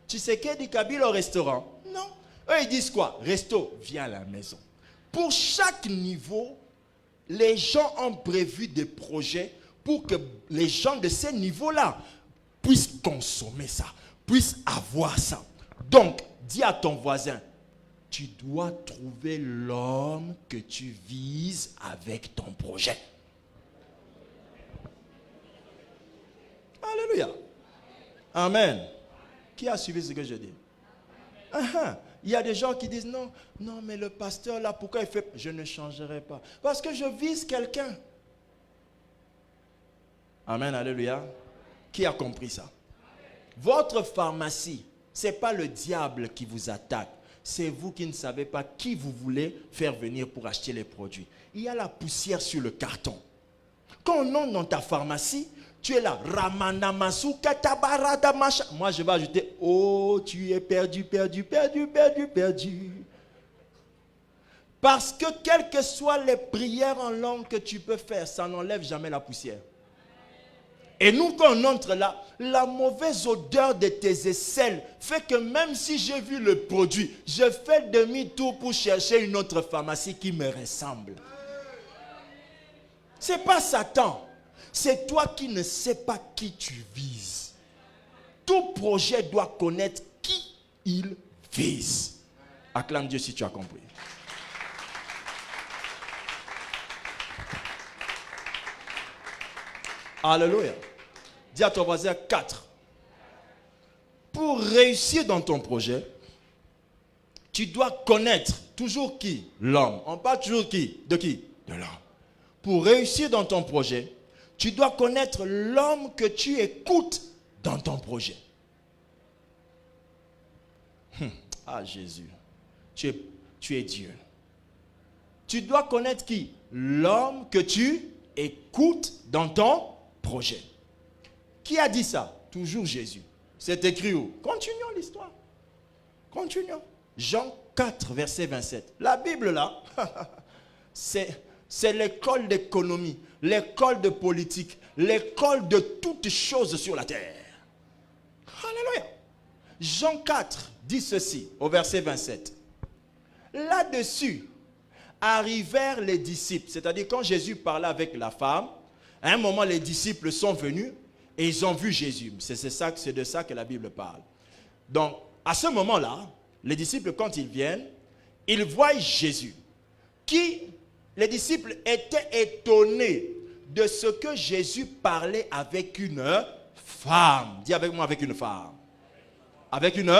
tu sais qu'il dit Kabila au restaurant? Non. Eux, ils disent quoi? Resto, viens à la maison. Pour chaque niveau, les gens ont prévu des projets pour que les gens de ces niveaux-là puissent consommer ça, puissent avoir ça. Donc, dis à ton voisin, tu dois trouver l'homme que tu vises avec ton projet. Alléluia. Amen. Qui a suivi ce que je dis? Il y a des gens qui disent non, mais le pasteur là, pourquoi il fait? Je ne changerai pas. Parce que je vise quelqu'un. Amen, alléluia. Qui a compris ça? Votre pharmacie, ce n'est pas le diable qui vous attaque. C'est vous qui ne savez pas qui vous voulez faire venir pour acheter les produits. Il y a la poussière sur le carton. Quand on entre dans ta pharmacie, tu es là. Ramanamasu katabarada macha. Moi, je vais ajouter, oh, tu es perdu, perdu, perdu, perdu, perdu. Parce que quelles que soient les prières en langue que tu peux faire, ça n'enlève jamais la poussière. Et nous, quand on entre là, la mauvaise odeur de tes aisselles fait que même si j'ai vu le produit, je fais demi-tour pour chercher une autre pharmacie qui me ressemble. Ce n'est pas Satan. C'est toi qui ne sais pas qui tu vises. Tout projet doit connaître qui il vise. Acclame Dieu si tu as compris. Alléluia. Dis à ton voisin 4. Pour réussir dans ton projet, tu dois connaître toujours qui? L'homme. On parle toujours qui? De qui? De l'homme. Pour réussir dans ton projet, tu dois connaître l'homme que tu écoutes dans ton projet. Ah Jésus, tu es Dieu. Tu dois connaître qui? L'homme que tu écoutes dans ton projet. Qui a dit ça? Toujours Jésus. C'est écrit où? Continuons l'histoire. Continuons. Jean 4, verset 27. La Bible là, c'est l'école d'économie, l'école de politique, l'école de toutes choses sur la terre. Alléluia. Jean 4 dit ceci au verset 27. Là-dessus arrivèrent les disciples, c'est-à-dire quand Jésus parlait avec la femme, à un moment les disciples sont venus et ils ont vu Jésus. C'est de ça que la Bible parle. Donc à ce moment-là, les disciples quand ils viennent, ils voient Jésus qui, les disciples étaient étonnés de ce que Jésus parlait avec une femme. Dis avec moi, avec une femme. Avec une...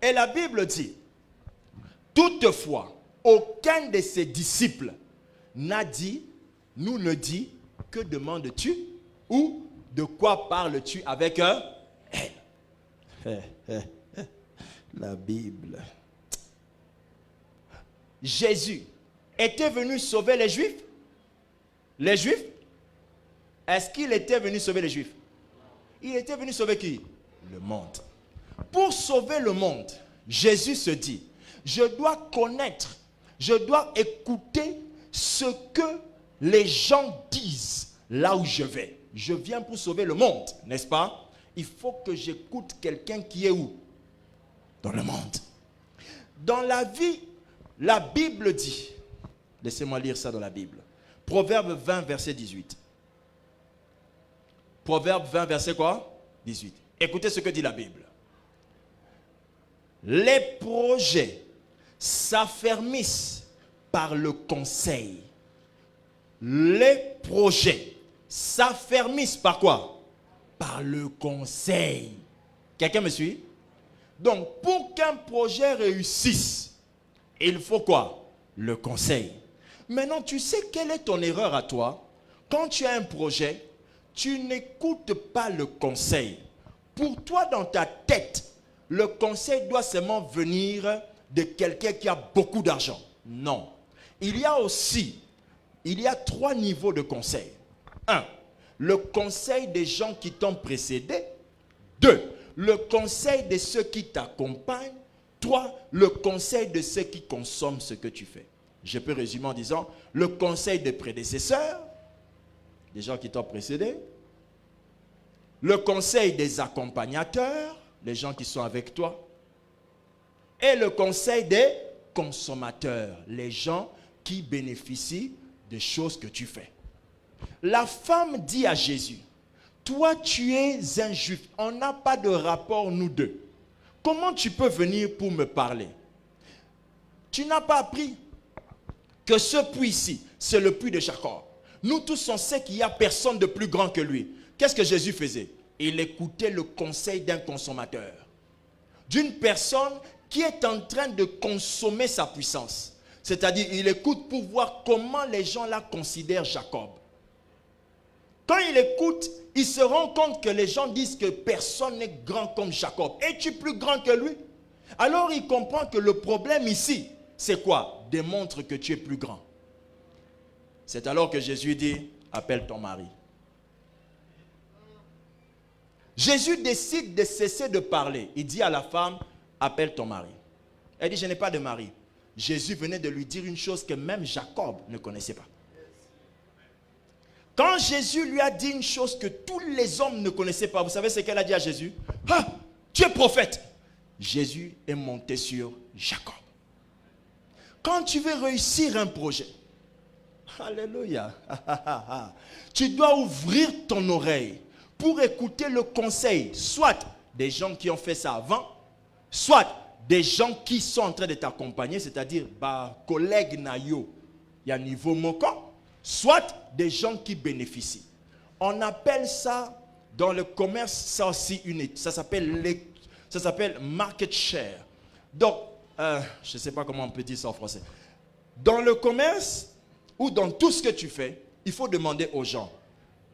Et la Bible dit, toutefois, aucun de ses disciples n'a dit, nous ne dit, que demandes-tu ou de quoi parles-tu avec elle? La Bible. Jésus était venu sauver les Juifs? Les Juifs? Est-ce qu'il était venu sauver les Juifs? Il était venu sauver qui? Le monde. Pour sauver le monde, Jésus se dit, je dois connaître, je dois écouter ce que les gens disent là où je vais. Je viens pour sauver le monde, n'est-ce pas? Il faut que j'écoute quelqu'un qui est où? Dans le monde. Dans la vie, la Bible dit, laissez-moi lire ça dans la Bible. Proverbe 20, verset 18. Proverbe 20, verset quoi? 18. Écoutez ce que dit la Bible. Les projets s'affermissent par le conseil. Les projets s'affermissent par quoi? Par le conseil. Quelqu'un me suit? Donc, pour qu'un projet réussisse, il faut quoi? Le conseil. Maintenant, tu sais quelle est ton erreur à toi? Quand tu as un projet, tu n'écoutes pas le conseil. Pour toi, dans ta tête, le conseil doit seulement venir de quelqu'un qui a beaucoup d'argent. Non. Il y a 3 niveaux de conseil. 1. Le conseil des gens qui t'ont précédé. 2. Le conseil de ceux qui t'accompagnent. 3. Le conseil de ceux qui consomment ce que tu fais. Je peux résumer en disant, le conseil des prédécesseurs, des gens qui t'ont précédé. Le conseil des accompagnateurs, les gens qui sont avec toi. Et le conseil des consommateurs, les gens qui bénéficient des choses que tu fais. La femme dit à Jésus, toi tu es un juif, on n'a pas de rapport nous deux. Comment tu peux venir pour me parler? Tu n'as pas appris que ce puits-ci, c'est le puits de Jacob. Nous tous on sait qu'il n'y a personne de plus grand que lui. Qu'est-ce que Jésus faisait? Il écoutait le conseil d'un consommateur. D'une personne qui est en train de consommer sa puissance. C'est-à-dire, il écoute pour voir comment les gens la considèrent Jacob. Quand il écoute, il se rend compte que les gens disent que personne n'est grand comme Jacob. Es-tu plus grand que lui? Alors il comprend que le problème ici, c'est quoi? Démontre que tu es plus grand. C'est alors que Jésus dit, appelle ton mari. Jésus décide de cesser de parler. Il dit à la femme, appelle ton mari. Elle dit, je n'ai pas de mari. Jésus venait de lui dire une chose que même Jacob ne connaissait pas. Quand Jésus lui a dit une chose que tous les hommes ne connaissaient pas, vous savez ce qu'elle a dit à Jésus? Ah, tu es prophète. Jésus est monté sur Jacob. Quand tu veux réussir un projet, alléluia, tu dois ouvrir ton oreille pour écouter le conseil, soit des gens qui ont fait ça avant, soit des gens qui sont en train de t'accompagner, c'est-à-dire collègues nayo, il y a niveau moquant, soit des gens qui bénéficient. On appelle ça dans le commerce, ça aussi ça s'appelle market share. Donc, je ne sais pas comment on peut dire ça en français. Dans le commerce ou dans tout ce que tu fais, il faut demander aux gens.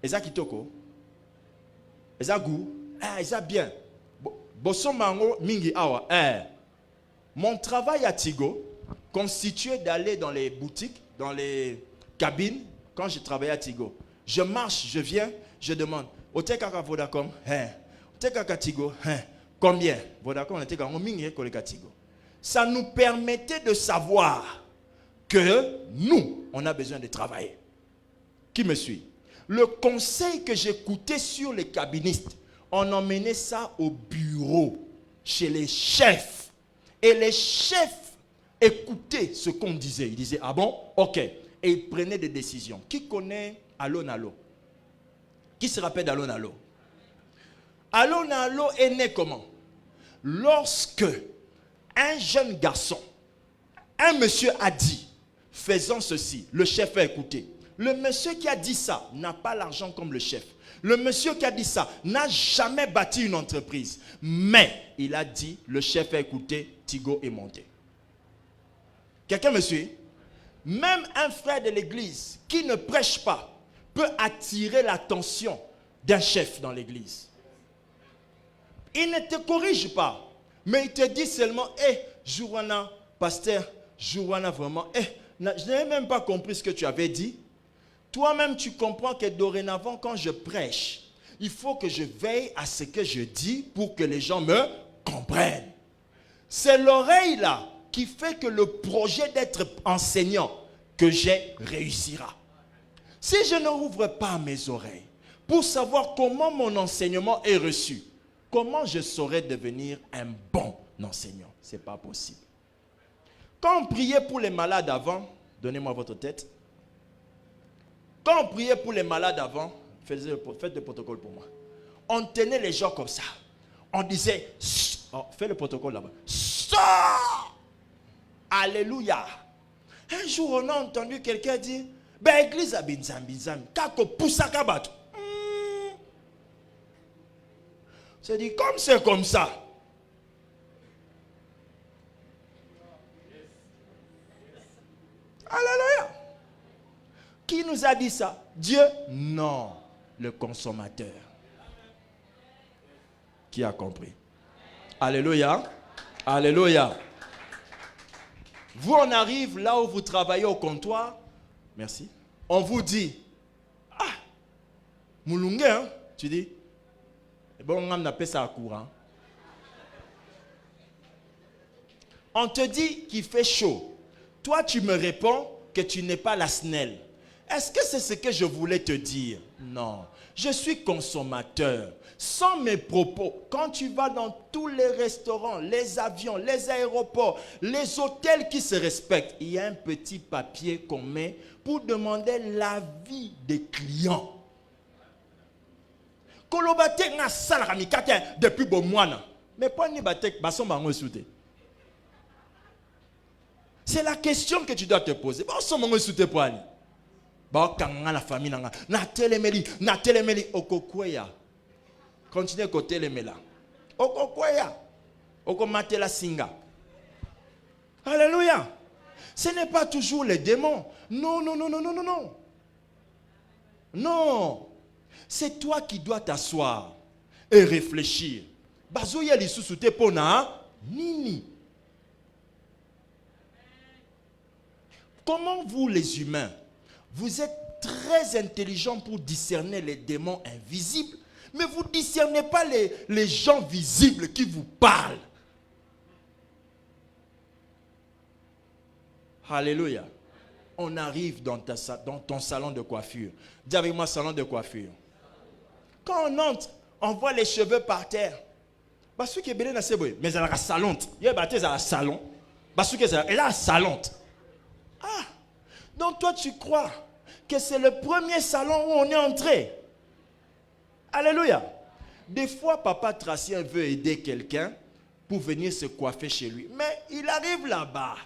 Eza kitoko, eza goût, eza bien. Bosso mango mingi awa. Mon travail à Tigo constituait d'aller dans les boutiques, dans les cabines, quand je travaillais à Tigo. Je marche, je viens, je demande. Ote kaka Vodacom, Combien? Ça nous permettait de savoir que nous, on a besoin de travailler. Qui me suit? Le conseil que j'écoutais sur les cabinistes, on emmenait ça au bureau, chez les chefs. Et les chefs écoutaient ce qu'on disait. Ils disaient, ah bon? Ok. Et ils prenaient des décisions. Qui connaît Allô Nalo? Qui se rappelle d'Allô Nalo? Allô Nalo est né comment? Lorsque un jeune garçon, un monsieur a dit, faisons ceci, le chef a écouté. Le monsieur qui a dit ça n'a pas l'argent comme le chef. Le monsieur qui a dit ça n'a jamais bâti une entreprise. Mais il a dit, le chef a écouté, Tigo est monté. Quelqu'un me suit? Même un frère de l'église qui ne prêche pas peut attirer l'attention d'un chef dans l'église. Il ne te corrige pas, mais il te dit seulement, Jouana, pasteur, Jouana vraiment, je n'ai même pas compris ce que tu avais dit. Toi-même, tu comprends que dorénavant, quand je prêche, il faut que je veille à ce que je dis pour que les gens me comprennent. C'est l'oreille là qui fait que le projet d'être enseignant que j'ai réussira. Si je ne rouvre pas mes oreilles pour savoir comment mon enseignement est reçu, comment je saurais devenir un bon enseignant? Ce n'est pas possible. Quand on priait pour les malades avant, donnez-moi votre tête. Quand on priait pour les malades avant, faites le protocole pour moi. On tenait les gens comme ça. On disait, fais le protocole là-bas. Alléluia. Un jour, on a entendu quelqu'un dire, ben église a binzam, kako poussa kabato. C'est dit, comme c'est comme ça. Alléluia. Qui nous a dit ça? Dieu? Non, le consommateur. Qui a compris? Alléluia. Alléluia. Vous, on arrive là où vous travaillez au comptoir. Merci. On vous dit, Moulungue, hein? Tu dis, bon, on appelle ça à courant. On te dit qu'il fait chaud. Toi, tu me réponds que tu n'es pas la SNEL. Est-ce que c'est ce que je voulais te dire? Non. Je suis consommateur. Sans mes propos, quand tu vas dans tous les restaurants, les avions, les aéroports, les hôtels qui se respectent, il y a un petit papier qu'on met pour demander l'avis des clients. Kolobate na sala mikate depuis bon mois. Mais pas ni batek bason bango souté. C'est la question que tu dois te poser. Bason bango souté poani. Ba kanga la famille nanga na telemeli okokweya. Continuez côté les mela. Okokweya. Okomatela singa. Alléluia. Ce n'est pas toujours les démons. Non, non, non, non, non, non, non. Non. C'est toi qui dois t'asseoir et réfléchir. Bazoya li susute pona nini. Comment vous les humains, vous êtes très intelligents pour discerner les démons invisibles, mais vous ne discernez pas les gens visibles qui vous parlent. Alléluia. On arrive dans ton salon de coiffure. Dis avec moi, salon de coiffure. Quand on entre, on voit les cheveux par terre. Parce que mais elle a un salon. Elle a un salon. Parce qu'elle a un salon. Ah, donc toi tu crois que c'est le premier salon où on est entré. Alléluia. Des fois, papa Tracien veut aider quelqu'un pour venir se coiffer chez lui. Mais il arrive là-bas.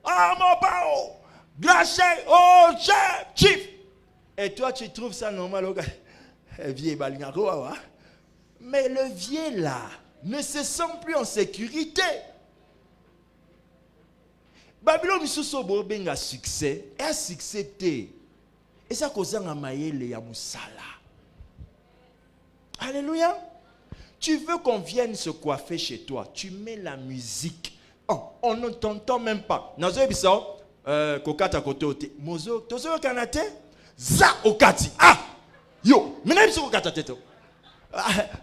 Ah, mon pao, glacé, oh, chef. Et toi, tu trouves ça normal, mais le vieux là ne se sent plus en sécurité. Babylone sous benga succès et un succès té. Et ça cause un maïle ya musala. Alléluia. Tu veux qu'on vienne se coiffer chez toi, tu mets la musique. Oh, on ne t'entend même pas. Nazo bisa kokata kote mozo tozo kanate za okati. Ah yo, mina biso kokata teto.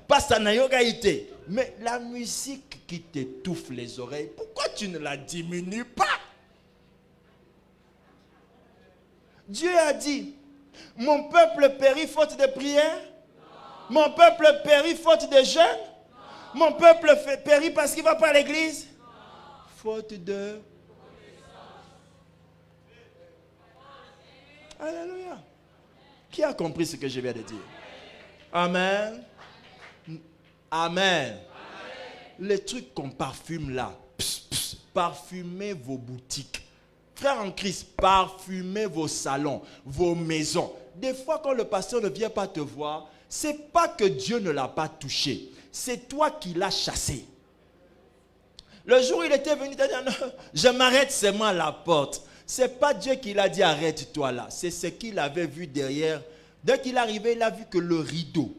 Pasteur Nayoga ite. Mais la musique qui t'étouffe les oreilles, pourquoi tu ne la diminues pas? Dieu a dit, mon peuple périt faute de prière. Mon peuple périt faute de jeûne. Mon peuple périt parce qu'il ne va pas à l'église. Faute de... Alléluia. Qui a compris ce que je viens de dire? Amen. Amen. Les trucs qu'on parfume là, parfumez vos boutiques. Frères en Christ, parfumez vos salons, vos maisons. Des fois, quand le pasteur ne vient pas te voir, ce n'est pas que Dieu ne l'a pas touché. C'est toi qui l'as chassé. Le jour où il était venu, il t'a dit, non, je m'arrête seulement à la porte. Ce n'est pas Dieu qui l'a dit, arrête-toi là. C'est ce qu'il avait vu derrière. Dès qu'il est arrivé, il a vu que le rideau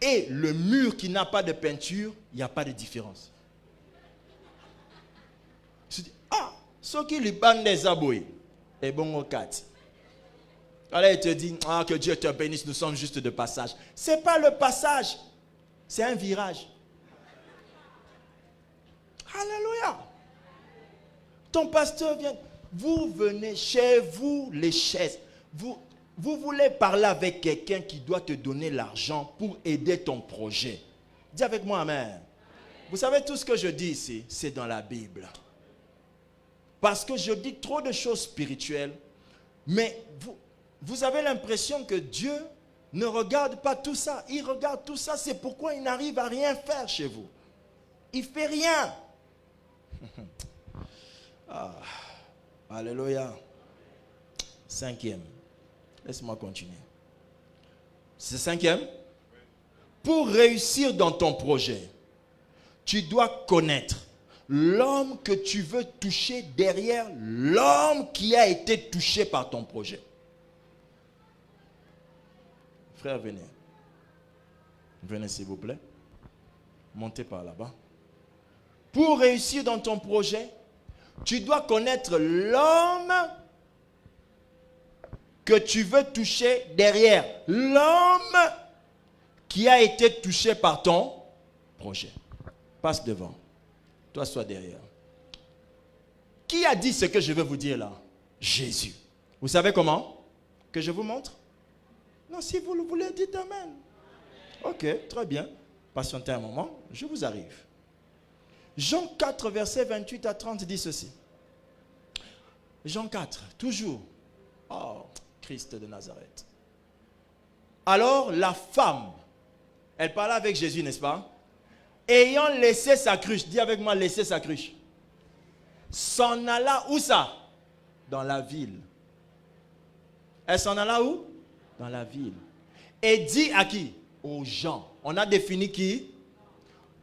et le mur qui n'a pas de peinture, il n'y a pas de différence. Il se dit, ah, ce qui lui bande des aboués, est bon au 4. Alors il te dit, ah, que Dieu te bénisse, nous sommes juste de passage. Ce n'est pas le passage, c'est un virage. Alléluia. Ton pasteur vient, vous venez chez vous, les chaises. Vous voulez parler avec quelqu'un qui doit te donner l'argent pour aider ton projet. Dis avec moi, amen. Vous savez, tout ce que je dis ici, c'est dans la Bible. Parce que je dis trop de choses spirituelles, mais vous avez l'impression que Dieu ne regarde pas tout ça. Il regarde tout ça, c'est pourquoi il n'arrive à rien faire chez vous. Il ne fait rien. Ah, alléluia. 5e. Laisse-moi continuer. C'est 5e. Pour réussir dans ton projet, tu dois connaître l'homme que tu veux toucher derrière l'homme qui a été touché par ton projet. Frère, venez. Venez s'il vous plaît. Montez par là-bas. Pour réussir dans ton projet, tu dois connaître l'homme que tu veux toucher derrière l'homme qui a été touché par ton projet. Passe devant. Toi, sois derrière. Qui a dit ce que je vais vous dire là? Jésus. Vous savez comment? Que je vous montre? Non, si vous le voulez, dites amen. Ok, très bien. Patientez un moment, je vous arrive. Jean 4, verset 28 à 30 dit ceci. Jean 4, toujours. Oh, Christ de Nazareth. Alors la femme, elle parlait avec Jésus, n'est-ce pas? Ayant laissé sa cruche, dis avec moi, laisser sa cruche. S'en alla où ça? Dans la ville. Elle s'en alla où? Dans la ville. Et dit à qui? Aux gens. On a défini qui?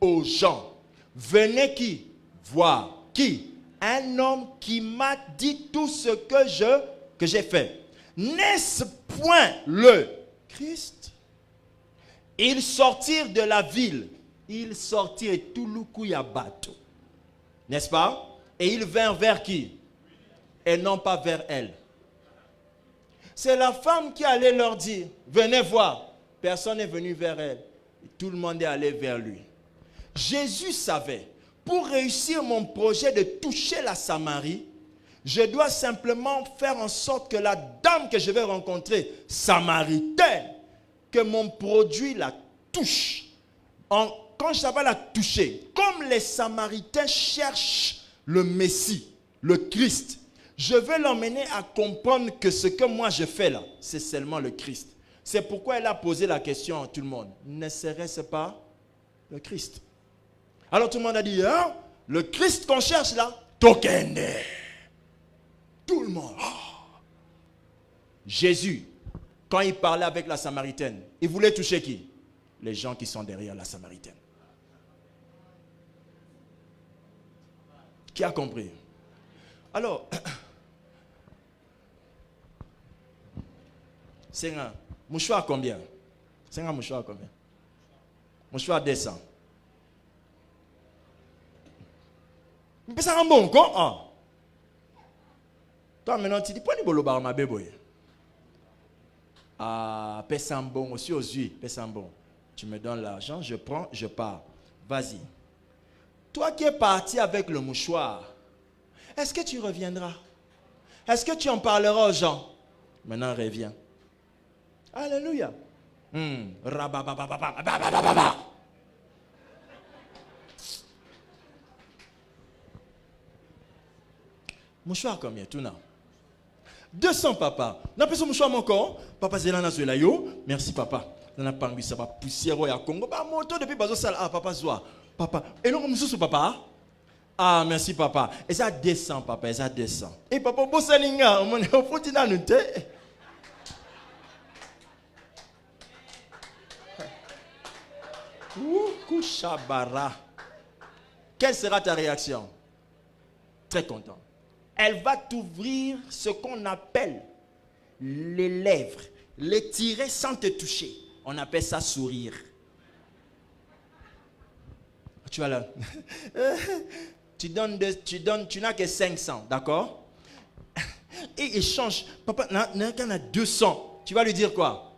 Aux gens. Venez qui? Voir. Qui? Un homme qui m'a dit tout ce que j'ai fait. N'est-ce point le Christ? Ils sortirent de la ville. Ils sortirent et tout le coup il y a bateau. N'est-ce pas? Et ils vinrent vers qui? Et non pas vers elle. C'est la femme qui allait leur dire, venez voir. Personne n'est venu vers elle. Tout le monde est allé vers lui. Jésus savait, pour réussir mon projet de toucher la Samarie, je dois simplement faire en sorte que la dame que je vais rencontrer, samaritaine, que mon produit la touche. Quand ça va la toucher, comme les Samaritains cherchent le Messie, le Christ, je vais l'emmener à comprendre que ce que moi je fais là, c'est seulement le Christ. C'est pourquoi elle a posé la question à tout le monde. Ne serait-ce pas le Christ? Alors tout le monde a dit, hein? Le Christ qu'on cherche là, Tokende. Tout le monde. Oh. Jésus, quand il parlait avec la Samaritaine, il voulait toucher qui? Les gens qui sont derrière la Samaritaine. Qui a compris? Alors, c'est un mouchoir combien? C'est un mouchoir combien? Mouchoir 200. Mais c'est un bon con. Ah. Toi maintenant tu dis, pas ni bolo bar ma bébé. Ah, pèse un bon aussi aux yeux, pèse un bon. Tu me donnes l'argent, je prends, je pars. Vas-y. Toi qui es parti avec le mouchoir, est-ce que tu reviendras? Est-ce que tu en parleras aux gens? Maintenant, reviens. Alléluia. Mouchoir combien? Tout non. 200 papa. N'a pas ce mouchoir mon corps. Papa Zelana Zelayo. Merci papa. N'a pas envie ça va poussière au Congo. Bah moto depuis bazo sale. Ah papa Zoa. Papa. Et non comme sous papa. Ah merci papa. Et ça descend papa. Et ça descend. Et papa Bossalinga. On est au foutu dans nous. Kouchabara. Quelle sera ta réaction? Très content. Elle va t'ouvrir ce qu'on appelle les lèvres, les tirer sans te toucher. On appelle ça sourire. Tu vas là. Tu n'as que 500, d'accord? Et échange. Papa, il y en a 200. Tu vas lui dire quoi?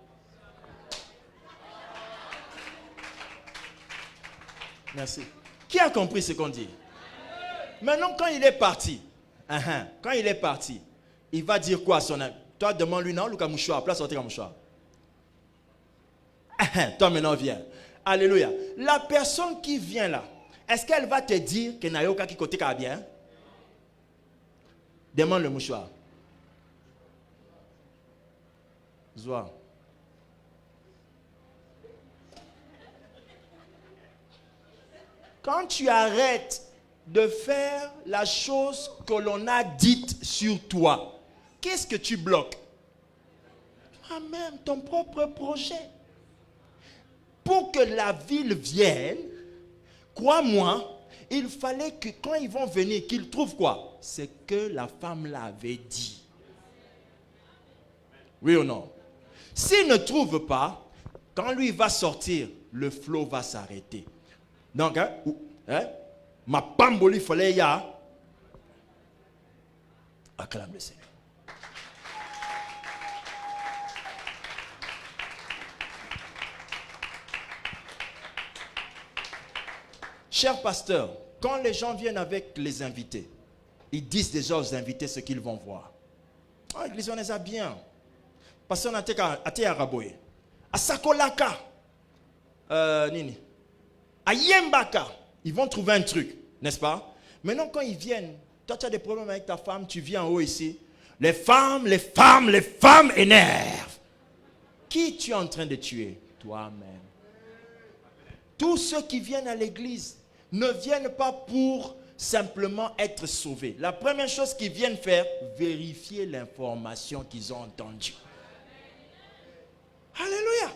Merci. Qui a compris ce qu'on dit? Maintenant, quand il est parti, il va dire quoi à son ami? Toi, demande-lui, non, Lucas Mouchoir, place sortir un mouchoir. Toi, maintenant, viens. Alléluia. La personne qui vient là, est-ce qu'elle va te dire que Nayoka qui côté bien? Demande le mouchoir. Zoa. Quand tu arrêtes de faire la chose que l'on a dite sur toi, qu'est-ce que tu bloques? Toi-même, ton propre projet. Pour que la ville vienne, crois-moi, il fallait que quand ils vont venir, qu'ils trouvent quoi? C'est que la femme l'avait dit. Oui ou non? S'ils ne trouvent pas, quand lui va sortir, le flot va s'arrêter. Donc, ma pamboli fallait ya. Acclame le Seigneur. Cher pasteur, quand les gens viennent avec les invités, ils disent déjà aux invités ce qu'ils vont voir. Ah, l'église, on les a bien. Pasteur, on a été à Raboye. À Sakolaka. Nini. À Yembaka. Ils vont trouver un truc, n'est-ce pas? Maintenant, quand ils viennent, toi, tu as des problèmes avec ta femme, tu viens en haut ici. Les femmes énervent. Qui tu es en train de tuer? Toi-même. Tous ceux qui viennent à l'église ne viennent pas pour simplement être sauvés. La première chose qu'ils viennent faire, vérifier l'information qu'ils ont entendue. Alléluia.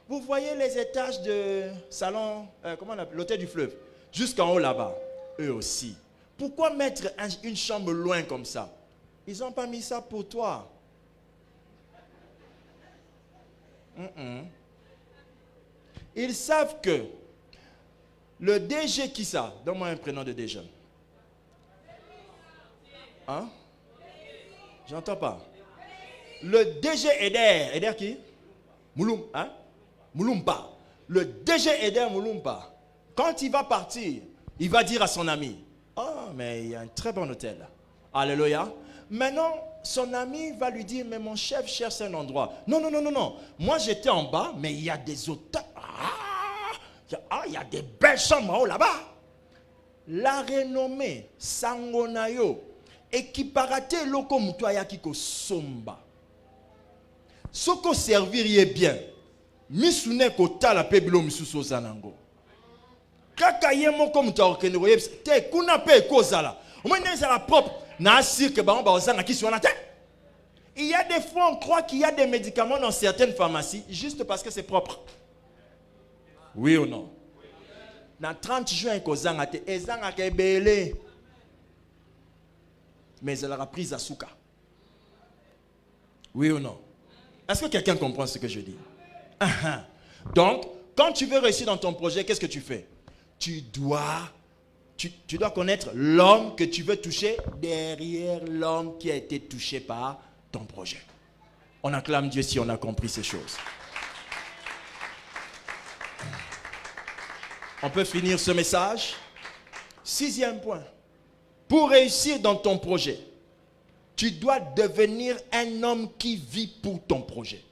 Vous voyez les étages de salon, comment on appelle, l'hôtel du fleuve, jusqu'en haut là-bas, eux aussi. Pourquoi mettre une chambre loin comme ça? Ils n'ont pas mis ça pour toi. Ils savent que le DG qui ça? Donne-moi un prénom de DG. Hein? J'entends pas. Le DG Eder. Eder qui? Mouloum. Hein? Moulumba. Le DG Eder Moulumba. Quand il va partir, il va dire à son ami, ah, mais il y a un très bon hôtel. Alléluia. Maintenant, son ami va lui dire, mais mon chef cherche un endroit. Non. Moi, j'étais en bas, mais il y a des hôtels. Il y a des belles chambres en haut là-bas. La renommée Sangonayo équiparate loko mutoya kiko somba. Soko servir bien. Misune kota la pebilo misuso zanango. Kaka yemo comme tu as te kuna pe kozala. Au moins c'est la propre. Na assure que ba ozanga ki sur la tête. Il y a des fois on croit qu'il y a des médicaments dans certaines pharmacies juste parce que c'est propre. Oui ou non? Na 30 juin kozanga te ezanga ke belé. Mais elle aura pris à souka. Oui ou non? Est-ce que quelqu'un comprend ce que je dis? Donc, quand tu veux réussir dans ton projet, qu'est-ce que tu fais? Tu dois connaître l'homme que tu veux toucher derrière l'homme qui a été touché par ton projet. On acclame Dieu si on a compris ces choses. On peut finir ce message. 6e point. Pour réussir dans ton projet, tu dois devenir un homme qui vit pour ton projet.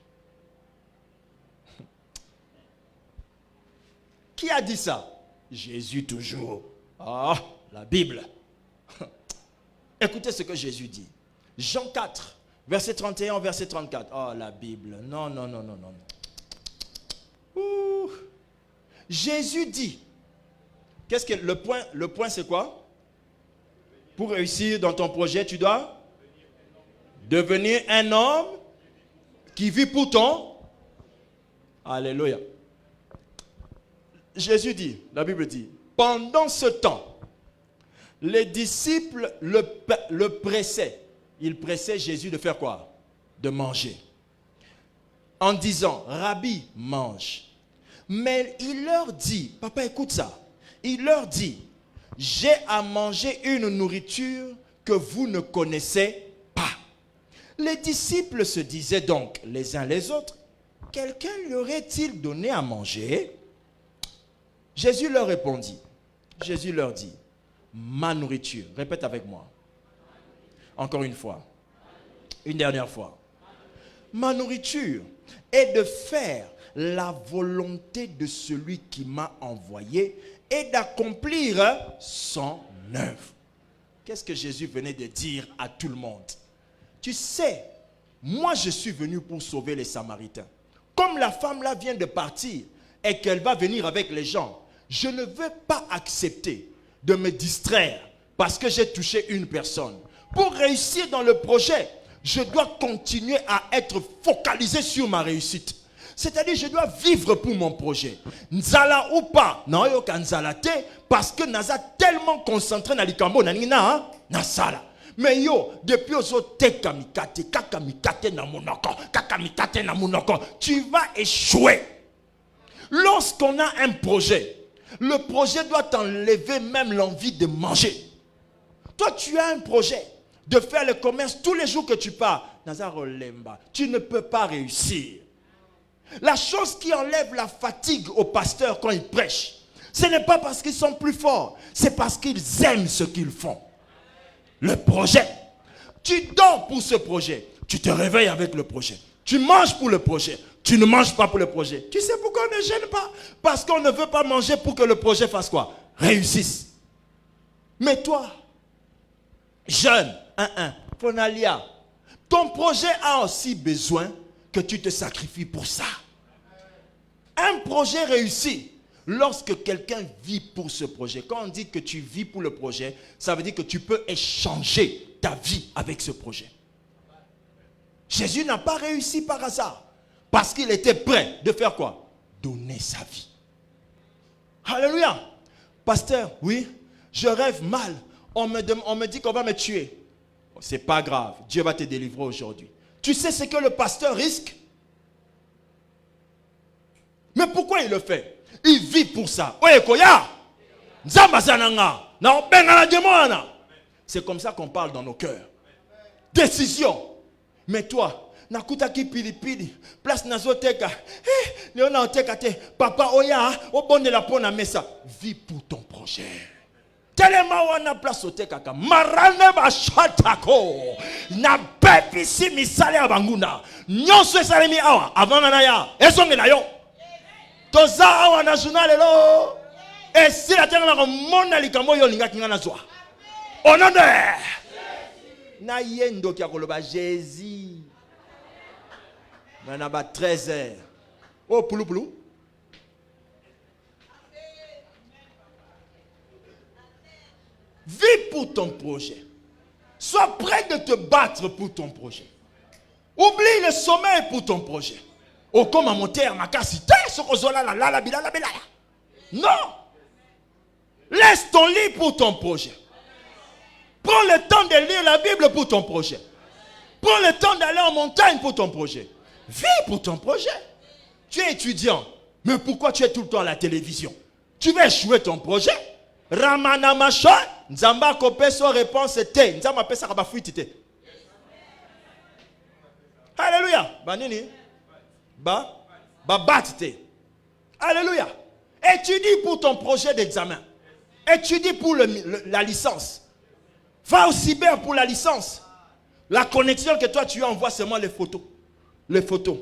Qui a dit ça? Jésus toujours. Ah, la Bible. Écoutez ce que Jésus dit. Jean 4, verset 31, verset 34. Oh, la Bible. Non. Ouh. Jésus dit. Qu'est-ce que le point? Le point, c'est quoi? Pour réussir dans ton projet, tu dois devenir un homme qui vit pour ton. Alléluia. Jésus dit, la Bible dit, pendant ce temps, les disciples le pressaient. Ils pressaient Jésus de faire quoi? De manger. En disant, Rabbi, mange. Mais il leur dit, papa écoute ça, il leur dit, j'ai à manger une nourriture que vous ne connaissez pas. Les disciples se disaient donc les uns les autres, quelqu'un lui aurait-il donné à manger? Jésus leur répondit, Jésus leur dit, ma nourriture, répète avec moi, encore une fois, une dernière fois, ma nourriture est de faire la volonté de celui qui m'a envoyé et d'accomplir son œuvre. Qu'est-ce que Jésus venait de dire à tout le monde? Tu sais, moi je suis venu pour sauver les Samaritains. Comme la femme là vient de partir et qu'elle va venir avec les gens, je ne veux pas accepter de me distraire parce que j'ai touché une personne. Pour réussir dans le projet, je dois continuer à être focalisé sur ma réussite. C'est-à-dire, je dois vivre pour mon projet. Nzala ou pas, non, yo kan nzala te, parce que naza tellement concentré na likambo na nina, na sala. Mais yo, depuis ozo te kamikate, kakamikate na monoko, tu vas échouer. Lorsqu'on a un projet, le projet doit t'enlever même l'envie de manger. Toi, tu as un projet de faire le commerce tous les jours que tu pars. Nazaro Lemba, tu ne peux pas réussir. La chose qui enlève la fatigue aux pasteurs quand ils prêchent, ce n'est pas parce qu'ils sont plus forts, c'est parce qu'ils aiment ce qu'ils font. Le projet. Tu dors pour ce projet. Tu te réveilles avec le projet. Tu manges pour le projet. Tu ne manges pas pour le projet. Tu sais pourquoi on ne gêne pas? Parce qu'on ne veut pas manger pour que le projet fasse quoi? Réussisse. Mais toi, jeune, Fonalia, ton projet a aussi besoin que tu te sacrifies pour ça. Un projet réussi, lorsque quelqu'un vit pour ce projet. Quand on dit que tu vis pour le projet, ça veut dire que tu peux échanger ta vie avec ce projet. Jésus n'a pas réussi par hasard. Parce qu'il était prêt de faire quoi? Donner sa vie. Alléluia. Pasteur, oui, je rêve mal. On me dit qu'on va me tuer. C'est pas grave. Dieu va te délivrer aujourd'hui. Tu sais ce que le pasteur risque? Mais pourquoi il le fait? Il vit pour ça. C'est comme ça qu'on parle dans nos cœurs. Décision. Mais toi, nakutaki pilipili, place nazoteka. Léona oteka te, papa oya, obonde la pona mesa. Vis pour ton projet. Tellement wana place otekaka. Marane bashatako. Na bepisi misale abanguna. Nyonso esalemi awa, avant nanaya. Ezonge na yo. Toza awa na journal lo. Et si la terre na mona likambo yo linga kinga na zwa. Au nom de na yendo ki akoloba Jésus. Na ba 13h. Oh poulou poulou. Vis pour ton projet. Sois prêt de te battre pour ton projet. Oublie le sommeil pour ton projet. Oh comme à mon terre ma casse non. Laisse ton lit pour ton projet. Prends le temps de lire la Bible pour ton projet. Prends le temps d'aller en montagne pour ton projet. Vis pour ton projet. Tu es étudiant, mais pourquoi tu es tout le temps à la télévision? Tu vas échouer ton projet. Ramana Macha, Nzamba Kopé, son réponse était Nzamba Pesa Kabafuitite. Alléluia. Banini. Batite. Alléluia. Étudie pour ton projet d'examen. Étudie pour la licence. Va au cyber pour la licence. La connexion que toi tu envoies seulement les photos. Les photos.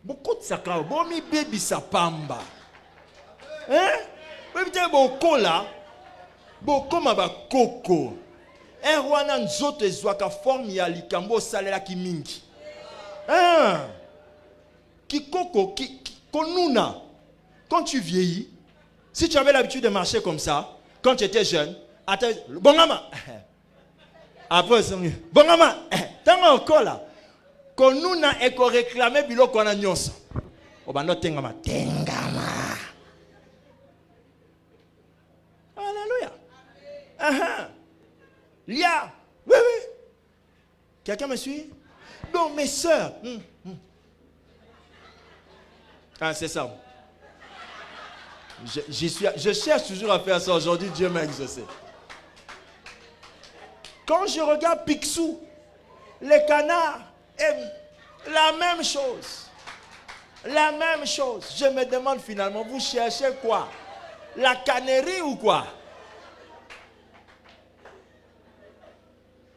Beaucoup de sacra. Bon, mi baby sapamba. Hein? Beaucoup là. Beaucoup ma coco. Un roi n'a nzoto ezwaka forme ya likambo salela ki mingi. Hein? Ki coco, ki konuna. Quand tu vieillis, si tu avais l'habitude de marcher comme ça, quand tu étais jeune, attends, bongama. Après, bongama, t'as encore là. Quand nous n'avons réclamé bilo qu'on a nyonso. Obando tengama, tengama. Alléluia. Lia, oui, oui. Quelqu'un me suit? Donc mes soeurs. Ah, c'est ça. Je cherche toujours à faire ça. Aujourd'hui, Dieu m'a exaucé. Quand je regarde Picsou, les canards aiment la même chose. La même chose. Je me demande finalement, vous cherchez quoi? La cannerie ou quoi?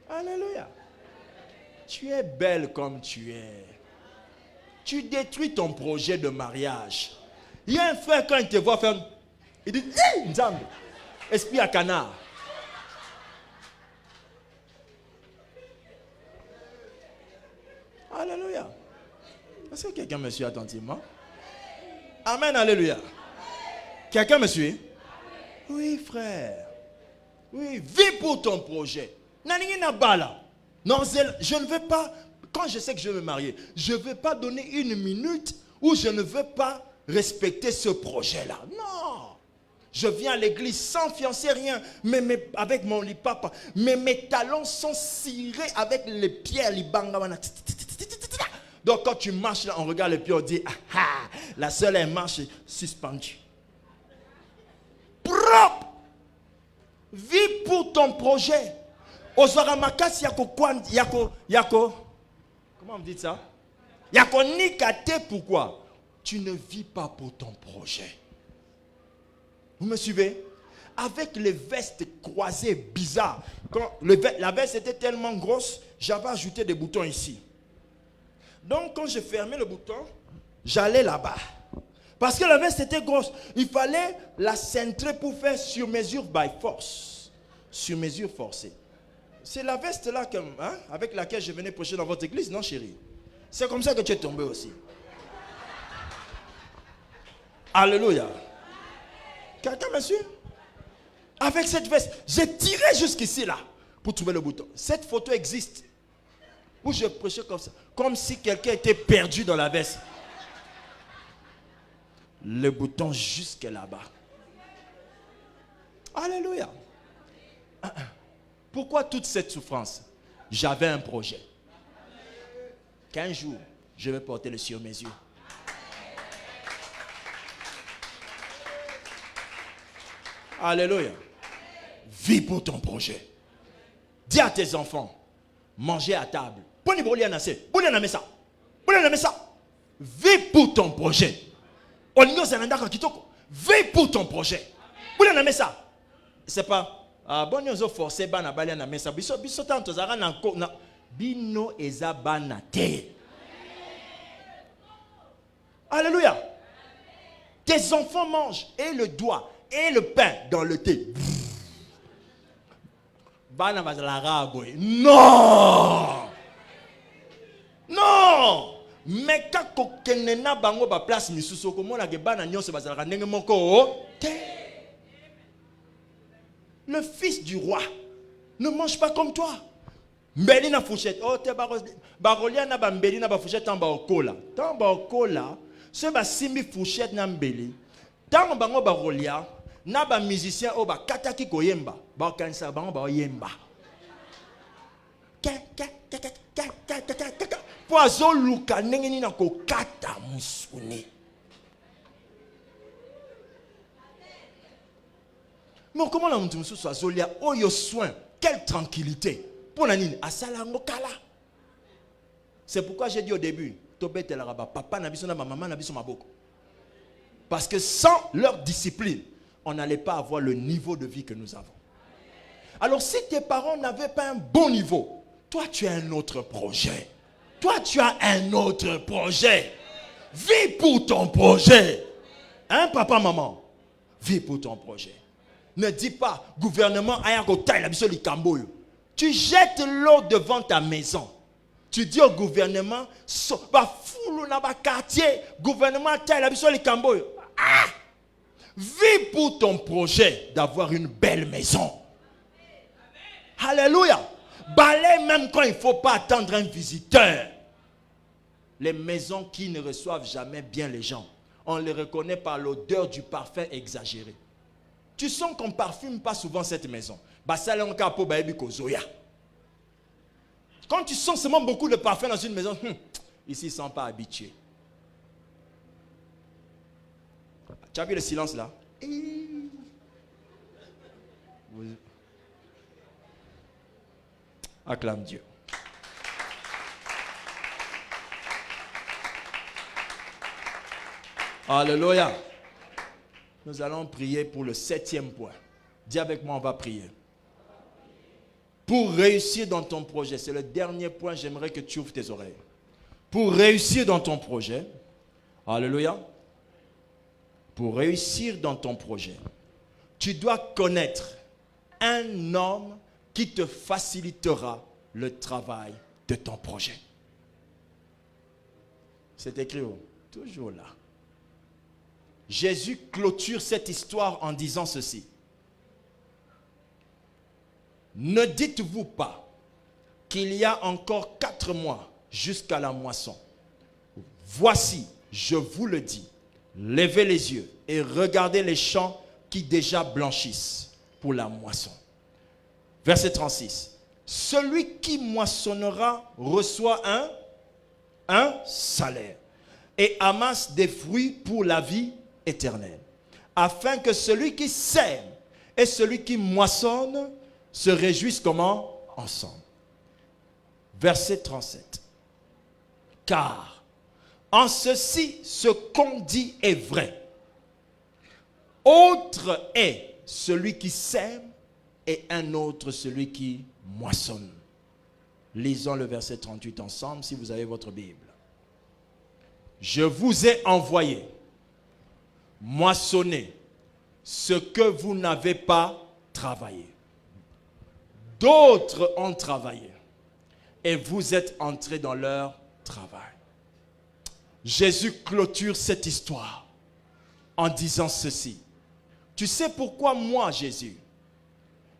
Alléluia. Tu es belle comme tu es. Tu détruis ton projet de mariage. Il y a un frère, quand il te voit faire, il dit, hey, Nzambe, esprit à canard. Alléluia. Est-ce que quelqu'un me suit attentivement? Amen, alléluia. Quelqu'un me suit? Oui, frère. Oui, vis pour ton projet. Non, je ne veux pas, quand je sais que je vais me marier, je ne veux pas donner une minute où je ne veux pas respecter ce projet-là. Non. Je viens à l'église sans fiancé, rien, mais avec mon lipapa. Mais mes talons sont cirés avec les pierres. Donc quand tu marches là, on regarde les pieds, on dit, ah, la seule elle marche suspendue. Propre. Vis pour ton projet. Ozoramakas yako. Comment on dit ça? Yako nikate, pourquoi? Tu ne vis pas pour ton projet. Vous me suivez? Avec les vestes croisées bizarres. Quand la veste était tellement grosse, j'avais ajouté des boutons ici. Donc quand je fermais le bouton, j'allais là-bas. Parce que la veste était grosse. Il fallait la centrer pour faire sur mesure by force. Sur mesure forcée. C'est la veste là avec laquelle je venais prêcher dans votre église, non chérie? C'est comme ça que tu es tombé aussi. Alléluia. Quelqu'un me suit? Avec cette veste, j'ai tiré jusqu'ici là pour trouver le bouton. Cette photo existe. Où je prêchais comme ça. Comme si quelqu'un était perdu dans la veste. Le bouton jusque là-bas. Alléluia. Pourquoi toute cette souffrance? J'avais un projet. Qu'un jour, je vais porter le sur mes yeux. Alléluia. Vis pour ton projet. Dis à tes enfants, mangez à table. Vis pour ton projet. Vis pour ton projet. C'est pas bon nous forcer bana balia na mesa biso tanto zara na bino eza bana te. Alléluia. Tes enfants mangent et le doigt et le pain dans le thé. Bana bazala boy. Non. Non. Mais kako kenena bango ba place misusu ko mona ke bana nyonso bazala ndenge moko te. Le fils du roi ne mange pas comme toi. Mbeli na fourchette. Oh te barolia na ba mbeli na ba fourchette en ba okola. Tant ba okola, ce ba simbi fourchette na mbeli. Tant bango barolia na ba musicien o ba kataki koyemba. Ba kanisa bango ba yemba. Poazo luka ndenge ni na ko kata musuni. Mais comment la moutou soit zolia oyo soin, quelle tranquillité. Pour nanine asala ngokala. C'est pourquoi j'ai dit au début, tobete la raba papa na biso na maman na biso maboko. Parce que sans leur discipline, on n'allait pas avoir le niveau de vie que nous avons. Alors si tes parents n'avaient pas un bon niveau, toi tu as un autre projet. Toi tu as un autre projet. Vis pour ton projet. Hein papa, maman? Vis pour ton projet. Ne dis pas, gouvernement, tu jettes l'eau devant ta maison. Tu dis au gouvernement, quartier, gouvernement, vis pour ton projet d'avoir une belle maison. Alléluia. Balaye même quand il ne faut pas attendre un visiteur. Les maisons qui ne reçoivent jamais bien les gens, on les reconnaît par l'odeur du parfum exagéré. Tu sens qu'on ne parfume pas souvent cette maison. Quand tu sens seulement beaucoup de parfum dans une maison, ici ils ne sont pas habitués. Tu as vu le silence là? Acclame Dieu. Alléluia. Nous allons prier pour le 7e point. Dis avec moi, on va prier. Pour réussir dans ton projet, c'est le dernier point, j'aimerais que tu ouvres tes oreilles. Pour réussir dans ton projet, alléluia, pour réussir dans ton projet, tu dois connaître un homme qui te facilitera le travail de ton projet. C'est écrit où? Toujours là. Jésus clôture cette histoire en disant ceci. Ne dites-vous pas qu'il y a encore 4 mois jusqu'à la moisson. Voici, je vous le dis, levez les yeux et regardez les champs qui déjà blanchissent pour la moisson. Verset 36. Celui qui moissonnera reçoit un salaire et amasse des fruits pour la vie éternelle, afin que celui qui sème et celui qui moissonne se réjouissent comment? Ensemble. Verset 37. Car en ceci, ce qu'on dit est vrai. Autre est celui qui sème et un autre celui qui moissonne. Lisons le verset 38 ensemble si vous avez votre Bible. Je vous ai envoyé moissonner ce que vous n'avez pas travaillé. D'autres ont travaillé et vous êtes entrés dans leur travail. Jésus clôture cette histoire en disant ceci. Tu sais pourquoi moi, Jésus,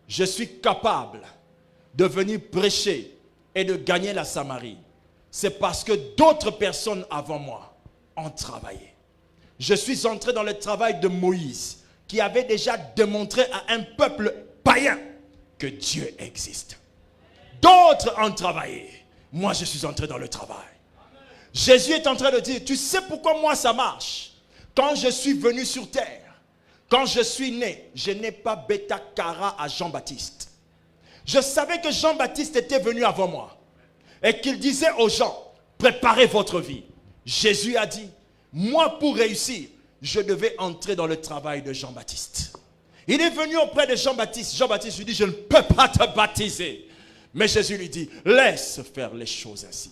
je suis capable de venir prêcher et de gagner la Samarie? C'est parce que d'autres personnes avant moi ont travaillé. Je suis entré dans le travail de Moïse, qui avait déjà démontré à un peuple païen que Dieu existe. D'autres ont travaillé. Moi, je suis entré dans le travail. Jésus est en train de dire, tu sais pourquoi moi ça marche? Quand je suis venu sur terre, quand je suis né, je n'ai pas bêta cara à Jean-Baptiste. Je savais que Jean-Baptiste était venu avant moi et qu'il disait aux gens, préparez votre vie. Jésus a dit, moi pour réussir, je devais entrer dans le travail de Jean-Baptiste. Il est venu auprès de Jean-Baptiste. Jean-Baptiste lui dit, je ne peux pas te baptiser. Mais Jésus lui dit, laisse faire les choses ainsi.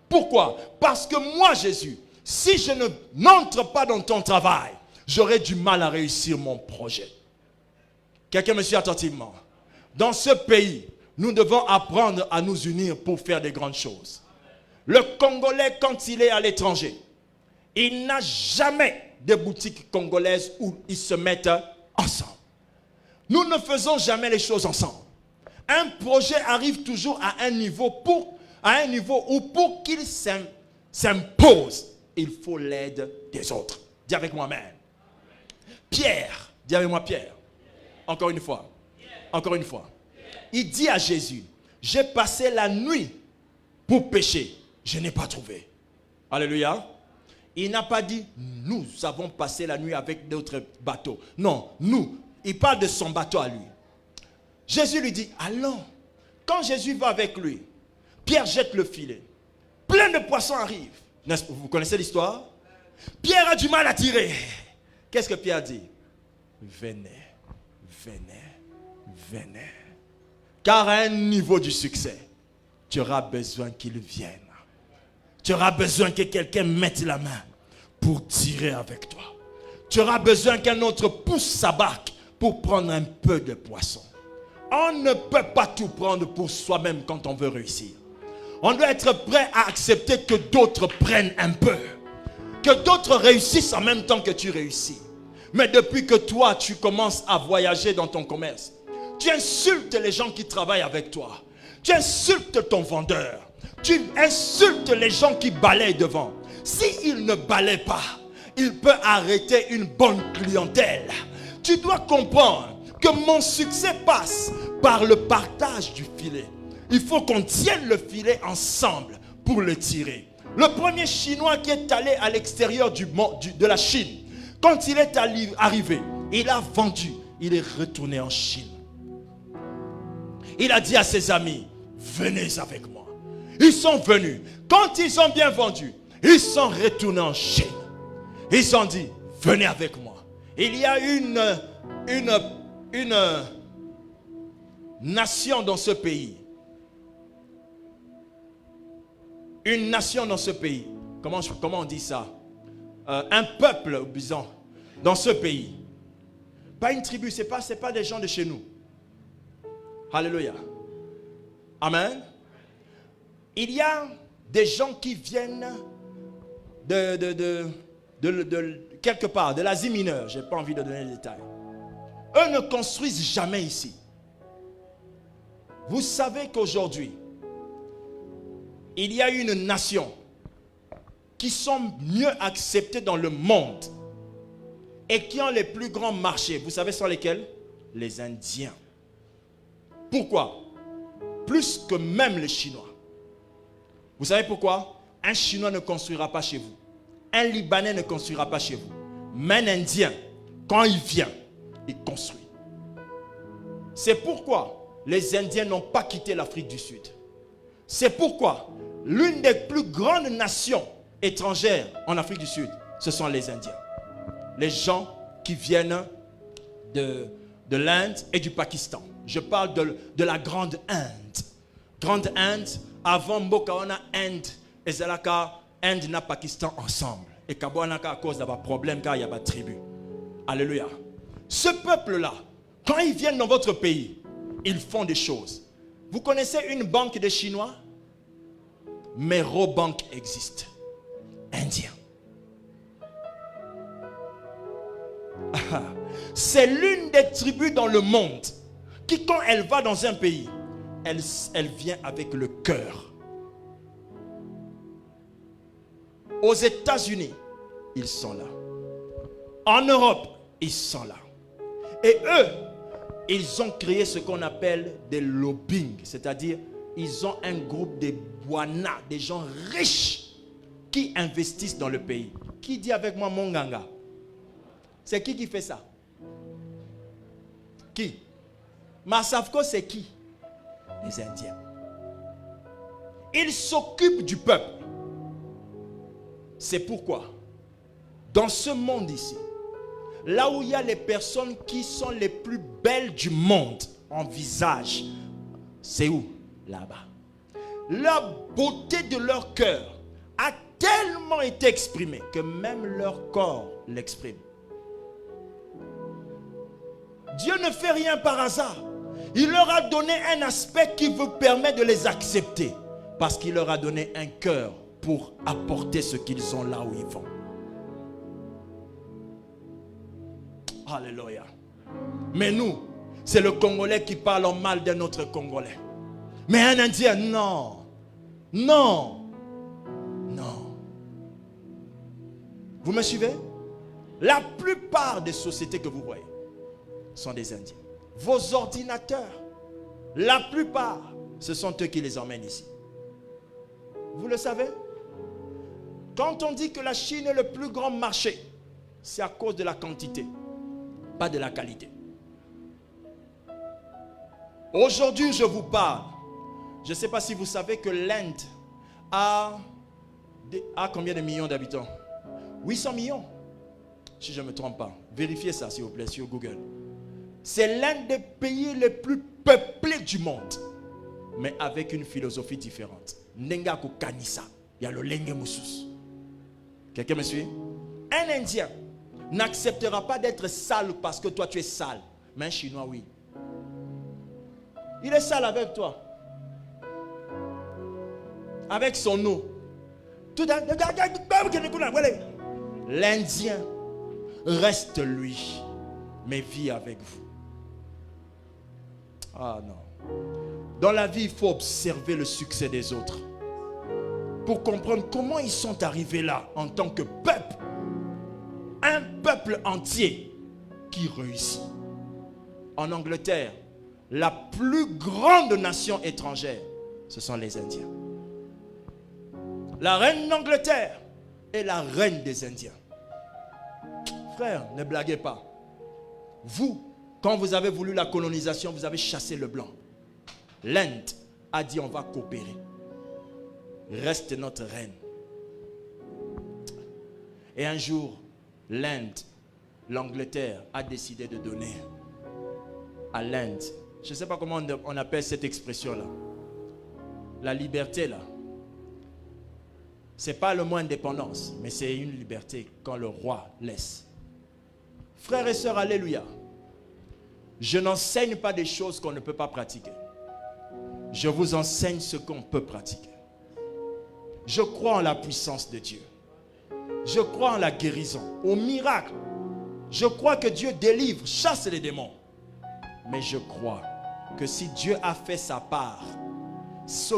Pourquoi? Parce que moi, Jésus, si je n'entre pas dans ton travail, j'aurai du mal à réussir mon projet. Quelqu'un me suit attentivement. Dans ce pays, nous devons apprendre à nous unir pour faire des grandes choses. Le Congolais, quand il est à l'étranger, il n'a jamais de boutique congolaise où ils se mettent ensemble. Nous ne faisons jamais les choses ensemble. Un projet arrive toujours à un niveau où pour qu'il s'impose, il faut l'aide des autres. Dis avec moi, amen. Pierre, dis avec moi Pierre. Encore une fois. Encore une fois. Il dit à Jésus, j'ai passé la nuit pour pêcher. Je n'ai pas trouvé. Alléluia. Il n'a pas dit, nous avons passé la nuit avec d'autres bateaux. Non, nous. Il parle de son bateau à lui. Jésus lui dit, allons. Quand Jésus va avec lui, Pierre jette le filet. Plein de poissons arrivent. Vous connaissez l'histoire? Pierre a du mal à tirer. Qu'est-ce que Pierre dit? Venez, venez, venez. Car à un niveau du succès, tu auras besoin qu'il vienne. Tu auras besoin que quelqu'un mette la main pour tirer avec toi. Tu auras besoin qu'un autre pousse sa barque pour prendre un peu de poisson. On ne peut pas tout prendre pour soi-même quand on veut réussir. On doit être prêt à accepter que d'autres prennent un peu. Que d'autres réussissent en même temps que tu réussis. Mais depuis que toi, tu commences à voyager dans ton commerce, tu insultes les gens qui travaillent avec toi. Tu insultes ton vendeur. Tu insultes les gens qui balayent devant. S'il ne balaye pas, il peut arrêter une bonne clientèle. Tu dois comprendre que mon succès passe par le partage du filet. Il faut qu'on tienne le filet ensemble pour le tirer. Le premier Chinois qui est allé à l'extérieur de la Chine, quand il est arrivé, il a vendu, il est retourné en Chine. Il a dit à ses amis, venez avec moi. Ils sont venus. Quand ils ont bien vendu, ils sont retournés en Chine. Ils ont dit, venez avec moi. Il y a une nation dans ce pays. Une nation dans ce pays. Comment on dit ça? Un peuple, disons, dans ce pays. Pas une tribu, ce n'est pas des gens de chez nous. Alléluia. Amen. Il y a des gens qui viennent de quelque part, de l'Asie mineure. Je n'ai pas envie de donner les détails. Eux ne construisent jamais ici. Vous savez qu'aujourd'hui, il y a une nation qui sont mieux acceptées dans le monde et qui ont les plus grands marchés. Vous savez, sont lesquels? Les Indiens. Pourquoi? Plus que même les Chinois. Vous savez pourquoi? Un Chinois ne construira pas chez vous. Un Libanais ne construira pas chez vous. Mais un Indien, quand il vient, il construit. C'est pourquoi les Indiens n'ont pas quitté l'Afrique du Sud. C'est pourquoi l'une des plus grandes nations étrangères en Afrique du Sud, ce sont les Indiens. Les gens qui viennent de l'Inde et du Pakistan. Je parle de la Grande Inde. Grande Inde, avant Mbokaona Inde et Zalaka, Inde na Pakistan ensemble. Et Kabouanaka à cause d'un problème car il y a des tribus. Alléluia. Ce peuple-là, quand ils viennent dans votre pays, ils font des choses. Vous connaissez une banque des Chinois? Mero Bank existe. Indien. C'est l'une des tribus dans le monde qui, quand elle va dans un pays, elle vient avec le cœur. Aux États-Unis, ils sont là. En Europe, ils sont là. Et eux, ils ont créé ce qu'on appelle des lobbying, c'est-à-dire ils ont un groupe de Bwana, des gens riches qui investissent dans le pays. Qui dit avec moi Monganga? C'est qui fait ça? Qui? Massafko, c'est qui? Les Indiens. Ils s'occupent du peuple. C'est pourquoi, dans ce monde ici, là où il y a les personnes qui sont les plus belles du monde en visage, c'est où? Là-bas. La beauté de leur cœur a tellement été exprimée que même leur corps l'exprime. Dieu ne fait rien par hasard. Il leur a donné un aspect qui vous permet de les accepter. Parce qu'il leur a donné un cœur pour apporter ce qu'ils ont là où ils vont. Alléluia. Mais nous, c'est le Congolais qui parle en mal d'un autre Congolais. Mais un Indien, non. Non. Non. Vous me suivez? La plupart des sociétés que vous voyez sont des Indiens. Vos ordinateurs, la plupart, ce sont eux qui les emmènent ici. Vous le savez? Quand on dit que la Chine est le plus grand marché, c'est à cause de la quantité, pas de la qualité. Aujourd'hui, je vous parle. Je ne sais pas si vous savez que l'Inde a combien de millions d'habitants? 800 millions. si je ne me trompe pas. Vérifiez ça, s'il vous plaît, sur Google. C'est l'un des pays les plus peuplés du monde, mais avec une philosophie différente. Nenga ko kanisa, ya lo lenge musus. Quelqu'un me suit? Un Indien n'acceptera pas d'être sale parce que toi tu es sale. Mais un Chinois, oui. Il est sale avec toi. Avec son eau. L'Indien reste lui, mais vit avec vous. Ah non. Dans la vie, il faut observer le succès des autres pour comprendre comment ils sont arrivés là en tant que peuple. Un peuple entier qui réussit. En Angleterre, la plus grande nation étrangère, ce sont les Indiens. La reine d'Angleterre est la reine des Indiens. Frère, ne blaguez pas. Vous, quand vous avez voulu la colonisation, vous avez chassé le blanc. L'Inde a dit on va coopérer. Reste notre reine. Et un jour, l'Inde, l'Angleterre a décidé de donner à l'Inde, je ne sais pas comment on appelle cette expression-là, la liberté là. Ce n'est pas le mot indépendance, mais c'est une liberté quand le roi laisse. Frères et sœurs, alléluia. Je n'enseigne pas des choses qu'on ne peut pas pratiquer. Je vous enseigne ce qu'on peut pratiquer. Je crois en la puissance de Dieu. Je crois en la guérison, au miracle. Je crois que Dieu délivre, chasse les démons. Mais je crois que si Dieu a fait sa part, si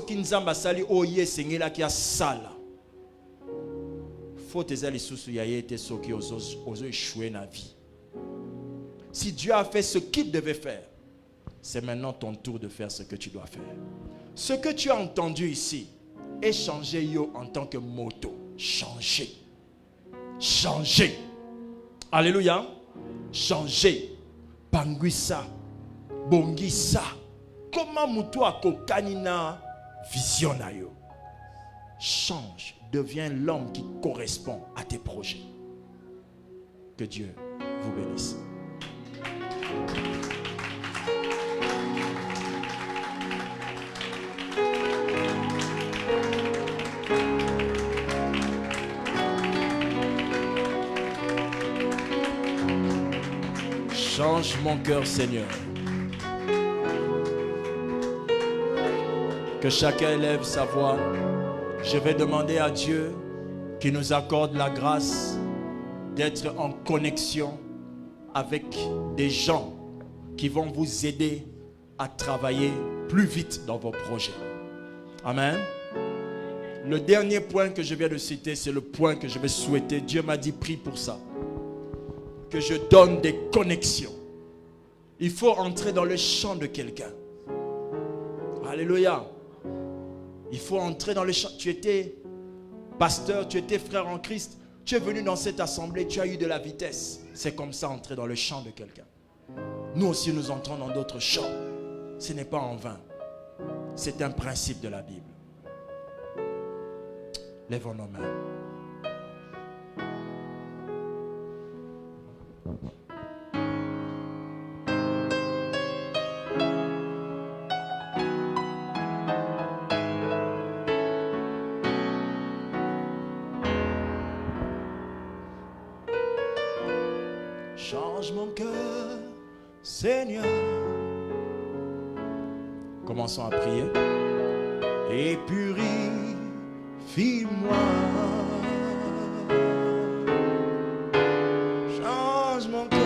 Dieu a fait ce qu'il devait faire, c'est maintenant ton tour de faire ce que tu dois faire. Ce que tu as entendu ici est changer yo en tant que moto. Changer. Changer. Alléluia. Changer. Panguisa. Bongisa. Comment mutu akokanina vision na yo. Change. Deviens l'homme qui correspond à tes projets. Que Dieu vous bénisse. Change mon cœur, Seigneur. Que chacun élève sa voix. Je vais demander à Dieu qui nous accorde la grâce d'être en connexion avec des gens qui vont vous aider à travailler plus vite dans vos projets. Amen. Le dernier point que je viens de citer, c'est le point que je vais souhaiter. Dieu m'a dit, prie pour ça. Que je donne des connexions. Il faut entrer dans le champ de quelqu'un. Alléluia. Il faut entrer dans le champ. Tu étais pasteur, tu étais frère en Christ. Tu es venu dans cette assemblée, tu as eu de la vitesse. C'est comme ça, entrer dans le champ de quelqu'un. Nous aussi, nous entrons dans d'autres champs. Ce n'est pas en vain. C'est un principe de la Bible. Lèvons nos mains. Change mon cœur, Seigneur. Commençons à prier. Et purifie-moi. Change mon cœur,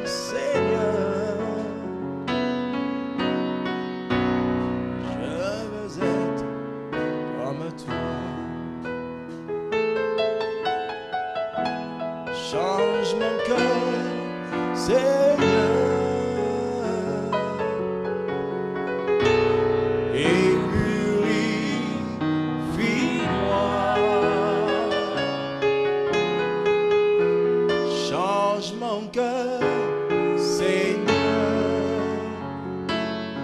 Seigneur. Je veux être comme toi. Change mon cœur, Seigneur. Et purifie-moi. Change mon cœur, Seigneur.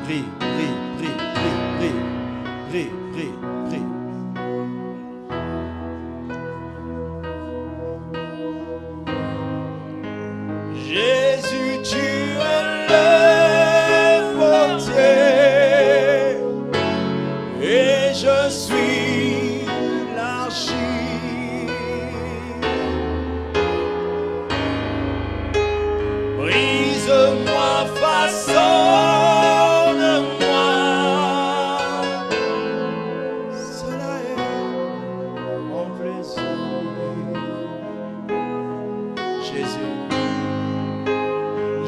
Prie, prie, prie, prie, prie, prie, prie, prie.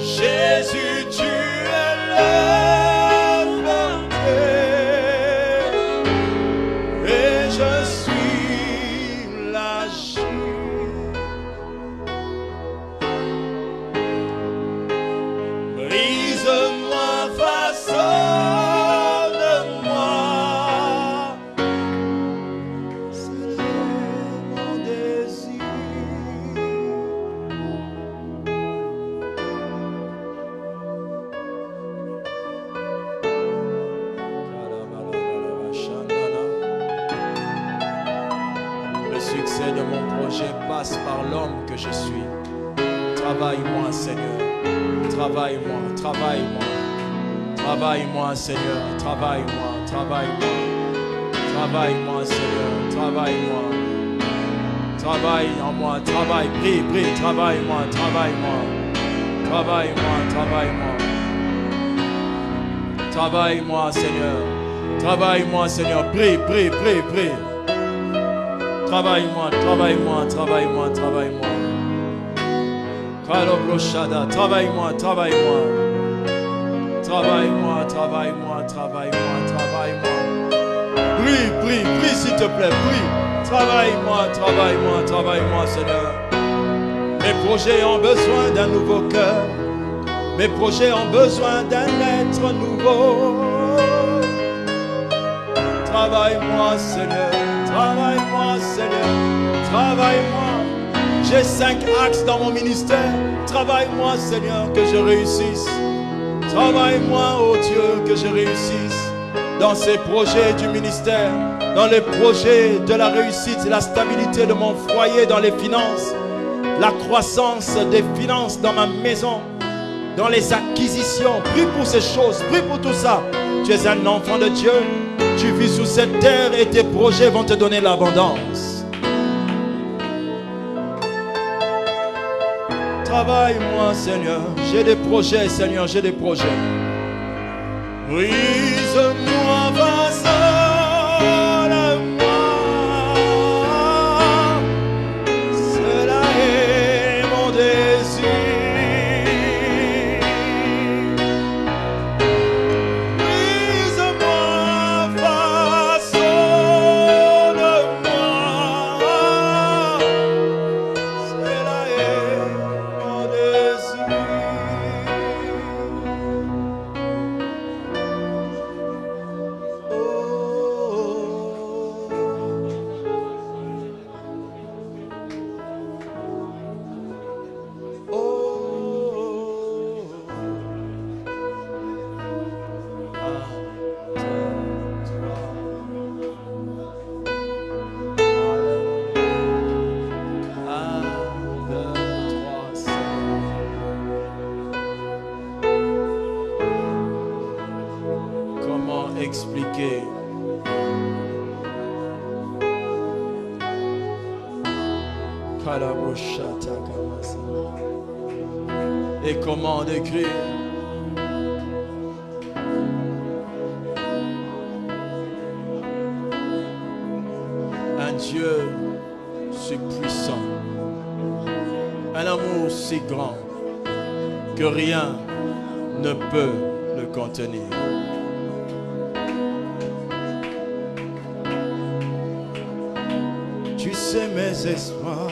Jésus, tu es le verset et je suis la chute. Brise-moi, façonne-moi, c'est mon désir. Le succès de mon projet passe par l'homme que je suis. Travaille-moi, Seigneur. Travaille-moi, travaille-moi. Travaille-moi, Seigneur. Travaille-moi, travaille-moi. Travaille-moi, Seigneur. Travaille-moi. Travaille en moi. Travaille, prie, prie. Travaille-moi, travaille-moi. Travaille-moi, travaille-moi. Travaille-moi, Seigneur. Travaille-moi, Seigneur. Prie, prie, prie, prie. Travaille-moi, travaille-moi, travaille-moi, travaille-moi. Travaille-moi, travaille-moi. Travaille-moi, travaille-moi, travaille-moi, travaille-moi. Prie, prie, prie, s'il te plaît, prie. Travaille-moi, travaille-moi, travaille-moi, Seigneur. Mes projets ont besoin d'un nouveau cœur. Mes projets ont besoin d'un être nouveau. Travaille-moi, Seigneur. Travaille-moi, Seigneur. Travaille-moi. J'ai 5 axes dans mon ministère. Travaille-moi, Seigneur, que je réussisse. Travaille-moi, oh Dieu, que je réussisse dans ces projets du ministère, dans les projets de la réussite, la stabilité de mon foyer, dans les finances, la croissance des finances dans ma maison, dans les acquisitions. Prie pour ces choses, prie pour tout ça. Tu es un enfant de Dieu. Tu vis sur cette terre et tes projets vont te donner l'abondance. Travaille-moi, Seigneur. J'ai des projets, Seigneur, j'ai des projets. Brise-moi, façonne-moi. Cela est mon désir. Expliquer et comment décrire un Dieu si puissant, un amour si grand que rien ne peut le contenir. Tu sais mes espoirs,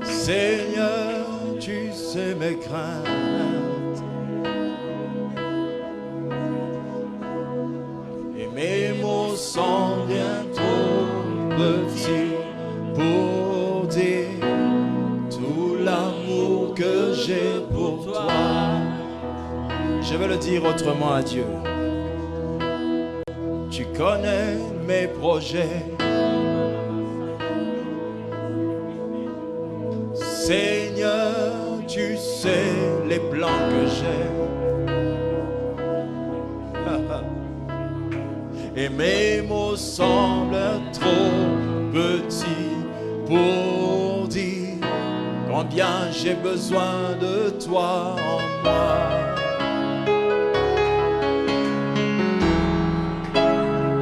Seigneur, tu sais mes craintes et mes mots sont bien trop petits pour dire tout l'amour que j'ai pour toi. Je vais le dire autrement à Dieu. Tu connais mes projets, Seigneur, tu sais les plans que j'ai. Et mes mots semblent trop petits pour dire combien j'ai besoin de toi en moi.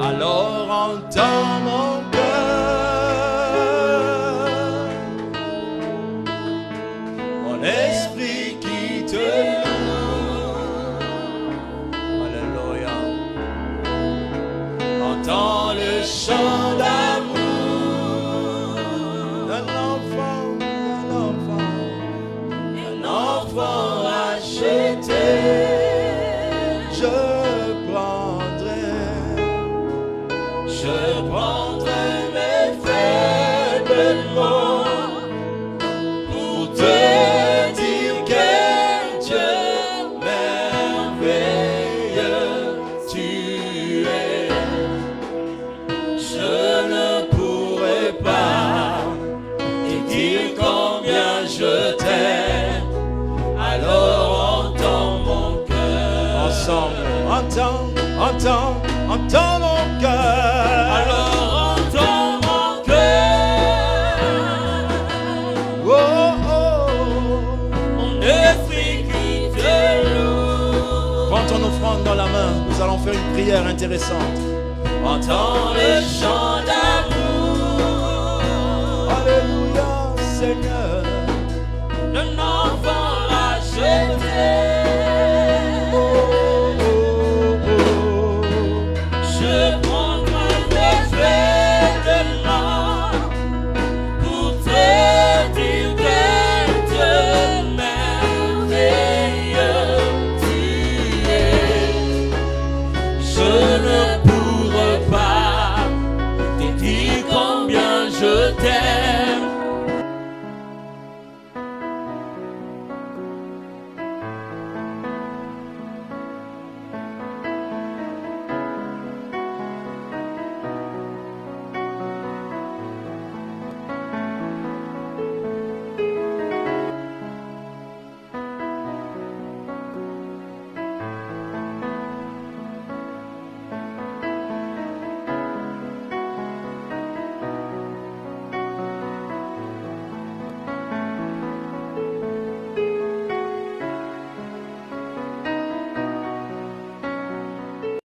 Alors entends mon cœur Mon esprit qui te loue. Alléluia. Entends le chant d'amour d'un enfant, un enfant racheté. Je prendrai mes faibles mots pour te dire quel Dieu merveilleux tu es. Je ne pourrai pas te dire combien je t'aime. Alors entends mon cœur. Ensemble, entends mon cœur. Alors entends mon cœur. Oh, oh, mon esprit qui te loue. Prends ton offrande dans la main. Nous allons faire une prière intéressante. Entends le chant d'amour. Alléluia, Seigneur.